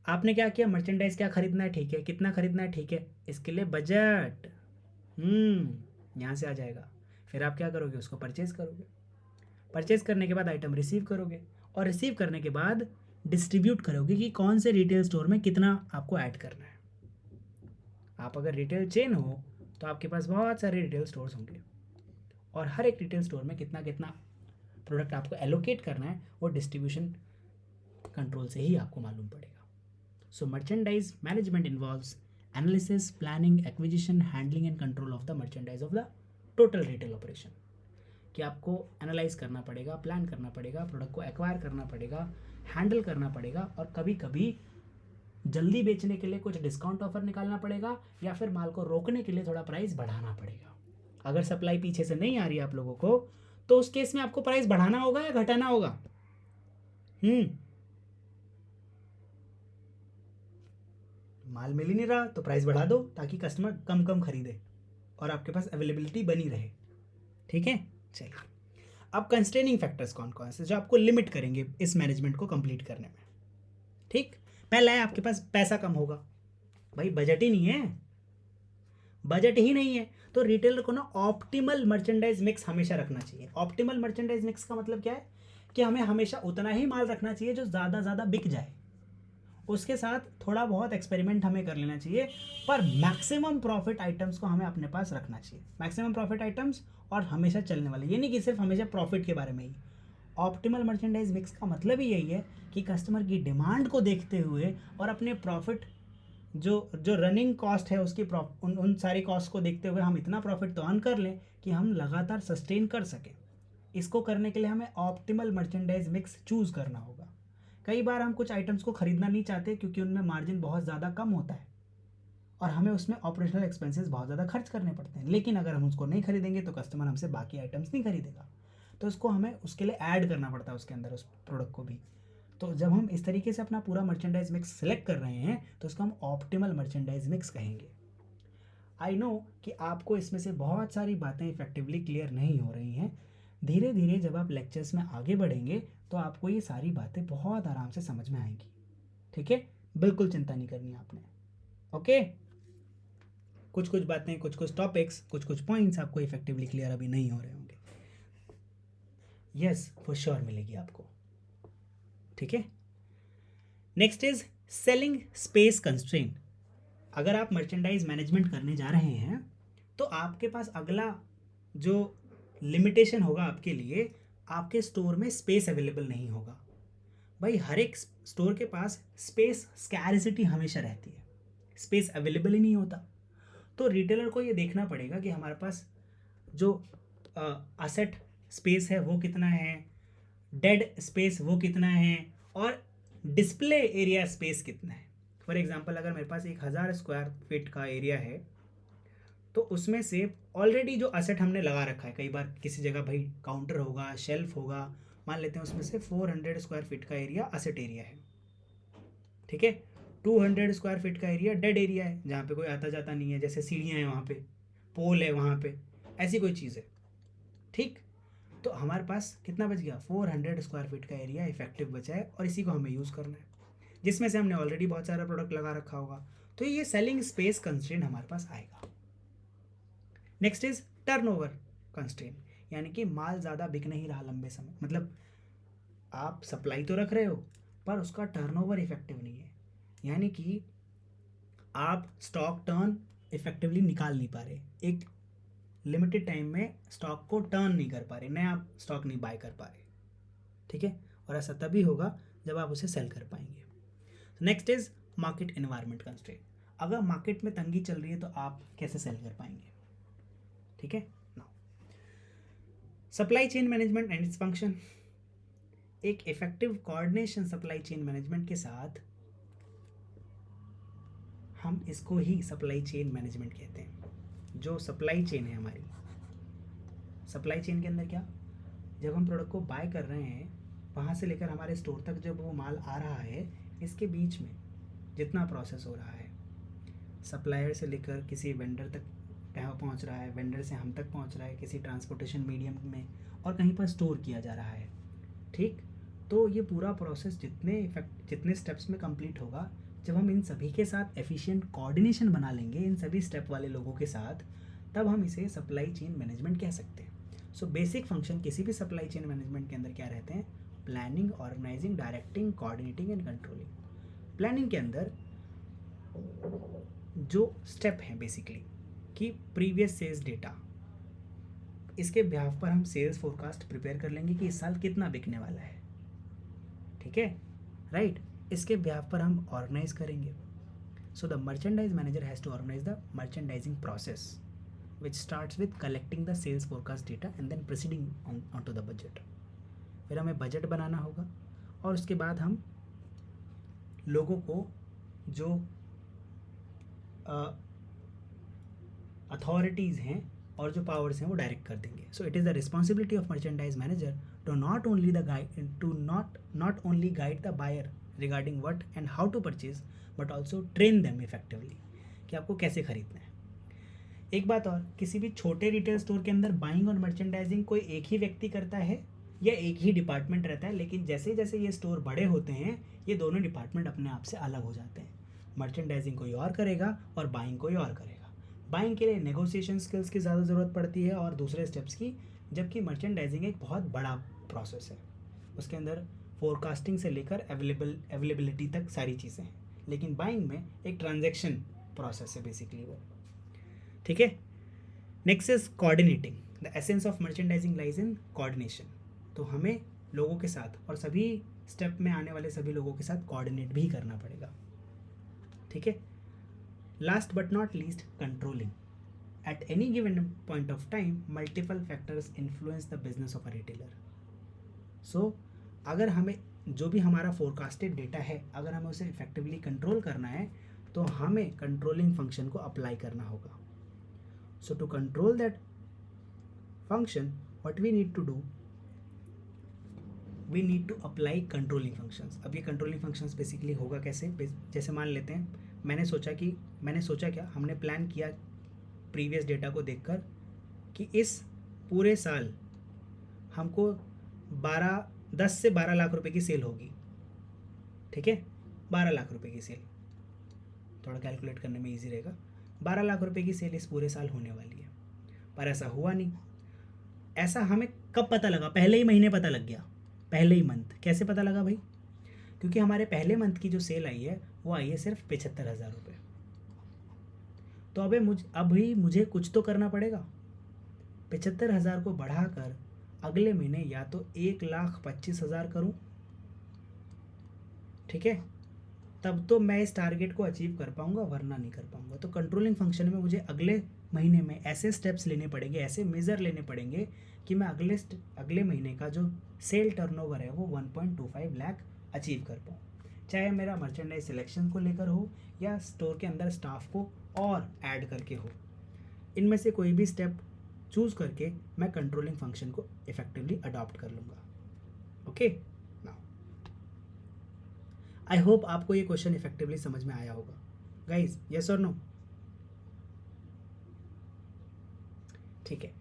आपने क्या किया? मर्चेंडाइज क्या खरीदना है, ठीक है, कितना खरीदना है, ठीक है, इसके लिए बजट यहाँ से आ जाएगा। फिर आप क्या करोगे? उसको परचेज करोगे। परचेज करने के बाद आइटम रिसीव करोगे, और रिसीव करने के बाद डिस्ट्रीब्यूट करोगे कि कौन से रिटेल स्टोर में कितना आपको ऐड करना है। आप अगर रिटेल चेन हो तो आपके पास बहुत सारे रिटेल स्टोर्स होंगे, और हर एक रिटेल स्टोर में कितना कितना प्रोडक्ट आपको एलोकेट करना है वो डिस्ट्रीब्यूशन कंट्रोल से ही आपको मालूम पड़ेगा। So merchandise management involves analysis, planning, acquisition, handling and control of the merchandise of the total retail operation. कि आपको एनालाइज करना पड़ेगा, प्लान करना पड़ेगा, प्रोडक्ट को एक्वायर करना पड़ेगा, हैंडल करना पड़ेगा, और कभी कभी जल्दी बेचने के लिए कुछ डिस्काउंट ऑफर निकालना पड़ेगा, या फिर माल को रोकने के लिए थोड़ा प्राइस बढ़ाना पड़ेगा। अगर सप्लाई पीछे से नहीं आ रही है आप लोगों को, तो उस केस में आपको प्राइस बढ़ाना होगा या घटाना होगा? माल मिल ही नहीं रहा तो प्राइस बढ़ा दो ताकि कस्टमर कम कम खरीदे और आपके पास अवेलेबिलिटी बनी रहे। ठीक है, चलिए अब कंस्ट्रेनिंग फैक्टर्स कौन कौन से जो आपको लिमिट करेंगे इस मैनेजमेंट को कंप्लीट करने में। ठीक, पहला है आपके पास पैसा कम होगा। भाई बजट ही नहीं है, बजट ही नहीं है तो रिटेलर को ना ऑप्टिमल मर्चेंडाइज मिक्स हमेशा रखना चाहिए। ऑप्टिमल मर्चेंडाइज मिक्स का मतलब क्या है कि हमें हमेशा उतना ही माल रखना चाहिए जो ज़्यादा बिक जाए। उसके साथ थोड़ा बहुत एक्सपेरिमेंट हमें कर लेना चाहिए, पर मैक्सिमम प्रॉफिट आइटम्स को हमें अपने पास रखना चाहिए। मैक्सिमम प्रॉफिट आइटम्स और हमेशा चलने वाले, ये नहीं कि सिर्फ हमेशा प्रॉफिट के बारे में ही। ऑप्टिमल मर्चेंडाइज मिक्स का मतलब ही यही है कि कस्टमर की डिमांड को देखते हुए और अपने प्रॉफिट जो जो रनिंग कॉस्ट है उसकी उन सारी कॉस्ट को देखते हुए हम इतना प्रॉफिट तो अर्न कर लें कि हम लगातार सस्टेन कर सकें। इसको करने के लिए हमें ऑप्टिमल मर्चेंडाइज मिक्स चूज़ करना होगा। कई बार हम कुछ आइटम्स को ख़रीदना नहीं चाहते क्योंकि उनमें मार्जिन बहुत ज़्यादा कम होता है और हमें उसमें ऑपरेशनल एक्सपेंसेस बहुत ज़्यादा खर्च करने पड़ते हैं। लेकिन अगर हम उसको नहीं खरीदेंगे तो कस्टमर हमसे बाकी आइटम्स नहीं खरीदेगा, तो उसको हमें उसके लिए ऐड करना पड़ता है उसके अंदर उस प्रोडक्ट को भी। तो जब हम इस तरीके से अपना पूरा मर्चेंडाइज मिक्स सेलेक्ट कर रहे हैं तो उसको हम ऑप्टिमल मर्चेंडाइज मिक्स कहेंगे। आई नो कि आपको इसमें से बहुत सारी बातें इफेक्टिवली क्लियर नहीं हो रही हैं। धीरे धीरे जब आप लेक्चर्स में आगे बढ़ेंगे तो आपको ये सारी बातें बहुत आराम से समझ में आएंगी। ठीक है, बिल्कुल चिंता नहीं करनी आपने। ओके, कुछ कुछ बातें, कुछ कुछ टॉपिक्स, कुछ कुछ पॉइंट्स आपको इफेक्टिवली क्लियर अभी नहीं हो रहे होंगे। यस, फॉर श्योर मिलेगी आपको। ठीक है, next is selling space constraint. अगर आप मर्चेंडाइज मैनेजमेंट करने जा रहे हैं तो आपके पास अगला जो लिमिटेशन होगा आपके लिए, आपके स्टोर में स्पेस अवेलेबल नहीं होगा। भाई हर एक स्टोर के पास स्पेस स्कैरिसिटी हमेशा रहती है, स्पेस अवेलेबल ही नहीं होता। तो रिटेलर को ये देखना पड़ेगा कि हमारे पास जो असेट स्पेस है वो कितना है, डेड स्पेस वो कितना है, और डिस्प्ले एरिया स्पेस कितना है। फॉर एग्जांपल अगर मेरे पास 1000 स्क्वायर फीट का एरिया है तो उसमें से ऑलरेडी जो असेट हमने लगा रखा है, कई बार किसी जगह भाई काउंटर होगा, शेल्फ होगा, मान लेते हैं उसमें से 400 स्क्वायर फीट का एरिया असेट एरिया है। ठीक है, 200 स्क्वायर फीट का एरिया डेड एरिया है जहाँ पे कोई आता जाता नहीं है, जैसे सीढ़ियाँ हैं वहाँ पे, पोल है वहाँ पे, ऐसी कोई चीज़ है। ठीक, तो हमारे पास कितना बच गया, 400 स्क्वायर फीट का एरिया इफेक्टिव बचा है और इसी को हमें यूज़ करना है, जिसमें से हमने ऑलरेडी बहुत सारा प्रोडक्ट लगा रखा होगा। तो ये सेलिंग स्पेस कंस्ट्रेंट हमारे पास आएगा। नेक्स्ट इज टर्नओवर कंस्ट्रेंट, यानी कि माल ज़्यादा बिक नहीं रहा लंबे समय, मतलब आप सप्लाई तो रख रहे हो पर उसका टर्नओवर इफेक्टिव नहीं है, यानी कि आप स्टॉक टर्न इफेक्टिवली निकाल नहीं पा रहे, एक लिमिटेड टाइम में स्टॉक को टर्न नहीं कर पा रहे, नया आप स्टॉक नहीं बाय कर पा रहे। ठीक है, और ऐसा तभी होगा जब आप उसे सेल कर पाएंगे। Next is market environment constraint. अगर मार्केट में तंगी चल रही है तो आप कैसे सेल कर पाएंगे। ठीक है, now supply chain management and its function. एक effective coordination supply chain management के साथ, हम इसको ही सप्लाई चेन मैनेजमेंट कहते हैं। जो सप्लाई चेन है हमारी, सप्लाई चेन के अंदर क्या, जब हम प्रोडक्ट को बाय कर रहे हैं वहाँ से लेकर हमारे स्टोर तक जब वो माल आ रहा है, इसके बीच में जितना प्रोसेस हो रहा है, सप्लायर से लेकर किसी वेंडर तक पहुँच रहा है, वेंडर से हम तक पहुँच रहा है किसी ट्रांसपोर्टेशन मीडियम में, और कहीं पर स्टोर किया जा रहा है। ठीक, तो ये पूरा प्रोसेस जितने स्टेप्स में कंप्लीट होगा, जब हम इन सभी के साथ एफिशिएंट कोऑर्डिनेशन बना लेंगे इन सभी स्टेप वाले लोगों के साथ, तब हम इसे सप्लाई चेन मैनेजमेंट कह सकते हैं। सो बेसिक फंक्शन किसी भी सप्लाई चेन मैनेजमेंट के अंदर क्या रहते हैं, planning, organising, directing, coordinating and controlling. Planning के अंदर जो स्टेप हैं बेसिकली कि प्रीवियस सेल्स डेटा, इसके बिहाफ पर हम सेल्स फोरकास्ट प्रिपेयर कर लेंगे कि इस साल कितना बिकने वाला है। ठीक है, राइट, इसके बिहाफ पर हम ऑर्गेनाइज करेंगे। So the merchandise manager has to organise the merchandising process which starts with collecting the sales forecast data and then proceeding on to the budget. फिर हमें बजट बनाना होगा और उसके बाद हम लोगों को जो अथॉरिटीज़ हैं और जो पावर्स हैं वो डायरेक्ट कर देंगे. So it is the responsibility of merchandise manager to not only the guide to not only guide the buyer regarding what and how to purchase but also train them effectively कि आपको कैसे खरीदना है. एक बात और, किसी भी छोटे रिटेल स्टोर के अंदर बाइंग और मर्चेंडाइजिंग कोई एक ही व्यक्ति करता है या एक ही डिपार्टमेंट रहता है, लेकिन जैसे जैसे ये स्टोर बड़े होते हैं ये दोनों डिपार्टमेंट अपने आप से अलग हो जाते हैं. मर्चेंडाइजिंग कोई और करेगा और बाइंग कोई और करेगा. बाइंग के लिए नेगोशिएशन स्किल्स की ज़्यादा ज़रूरत पड़ती है और दूसरे स्टेप्स की, जबकि मर्चेंडाइजिंग एक बहुत बड़ा प्रोसेस है. उसके अंदर फोरकास्टिंग से लेकर अवेलेबिलिटी तक सारी चीज़ें हैं, लेकिन बाइंग में एक ट्रांजैक्शन प्रोसेस है बेसिकली वो. ठीक है. Next is coordinating. The essence of merchandising lies in coordination. तो हमें लोगों के साथ और सभी स्टेप में आने वाले सभी लोगों के साथ कोऑर्डिनेट भी करना पड़ेगा. ठीक है. Last but not least, controlling. At any given point of time multiple factors influence the business of a retailer. So अगर हमें जो भी हमारा फोरकास्टेड डेटा है अगर हमें उसे इफेक्टिवली कंट्रोल करना है तो हमें कंट्रोलिंग फंक्शन को अप्लाई करना होगा. So to control that function what we need to do, we need to apply controlling functions. अब ये कंट्रोलिंग फंक्शंस बेसिकली होगा कैसे, जैसे मान लेते हैं मैंने सोचा क्या, हमने प्लान किया प्रीवियस डेटा को देखकर कि इस पूरे साल हमको 10 से 12 लाख रुपए की सेल होगी. ठीक है. 12 लाख रुपए की सेल, थोड़ा कैलकुलेट करने में इजी रहेगा. 12 लाख रुपए की सेल इस पूरे साल होने वाली है, पर ऐसा हुआ नहीं. ऐसा हमें कब पता लगा? पहले ही महीने पता लग गया, पहले ही मंथ. कैसे पता लगा भाई? क्योंकि हमारे पहले मंथ की जो सेल आई है वो आई है सिर्फ 75,000 रुपये. तो अभी मुझे कुछ तो करना पड़ेगा. 75,000 को बढ़ाकर अगले महीने या तो 1,25,000 करूं. ठीक है. तब तो मैं इस टारगेट को अचीव कर पाऊंगा, वरना नहीं कर पाऊंगा. तो कंट्रोलिंग फंक्शन में मुझे अगले महीने में ऐसे स्टेप्स लेने पड़ेंगे, ऐसे मेज़र लेने पड़ेंगे कि मैं अगले महीने का जो सेल टर्नओवर है वो 1.25 लाख अचीव कर पाऊँ. चाहे मेरा मर्चेंडाइज सिलेक्शन को लेकर हो या स्टोर के अंदर स्टाफ को और ऐड करके हो, इनमें से कोई भी स्टेप चूज़ करके मैं कंट्रोलिंग फंक्शन को इफेक्टिवली अडॉप्ट कर लूँगा. ओके. नाउ आई होप आपको ये क्वेश्चन इफेक्टिवली समझ में आया होगा गाइज. यस और नो? ठीक है.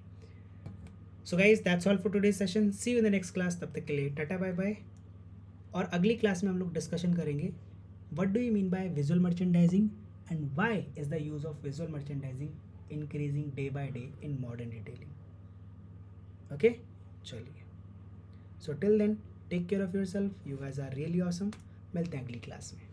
So guys that's all for today's session. See you in the next class. तब तक के लिए टाटा बाय बाय. और अगली क्लास में हम लोग डिस्कशन करेंगे what do you mean by visual merchandising and why is the use of visual merchandising increasing day by day in modern retailing. Okay. चलिए. So till then take care of yourself. You guys are really awesome. मिलते हैं अगली class में.